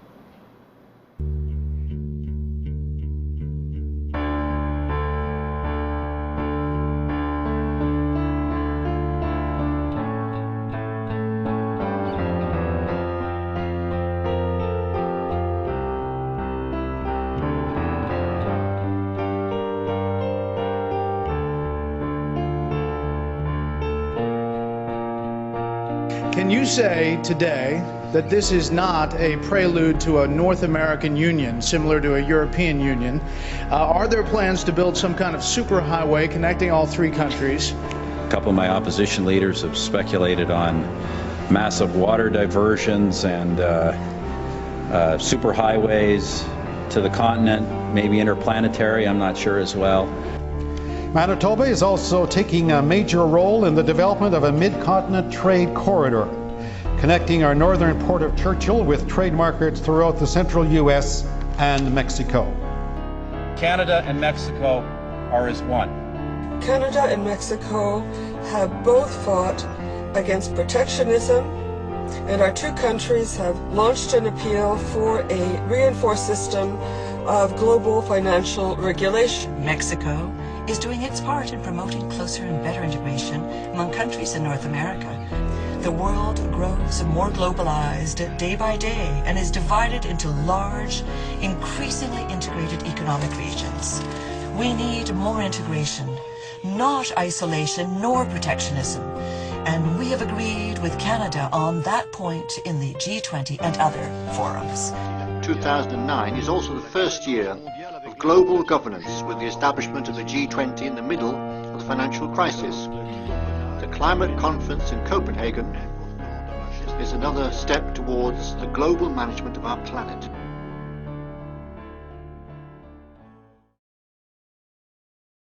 Can you say today that this is not a prelude to a North American Union similar to a European Union? Are there plans to build some kind of superhighway connecting all three countries? A couple of my opposition leaders have speculated on massive water diversions and superhighways to the continent, maybe interplanetary, I'm not sure as well. Manitoba is also taking a major role in the development of a mid-continent trade corridor, connecting our northern port of Churchill with trade markets throughout the central U.S. and Mexico. Canada and Mexico are as one. Canada and Mexico have both fought against protectionism, and our two countries have launched an appeal for a reinforced system of global financial regulation. Mexico is doing its part in promoting closer and better integration among countries in North America. The world grows more globalized day by day and is divided into large, increasingly integrated economic regions. We need more integration, not isolation nor protectionism. And we have agreed with Canada on that point in the G20 and other forums. 2009 is also the first year of global governance, with the establishment of the G20 in the middle of the financial crisis. The climate conference in Copenhagen is another step towards the global management of our planet.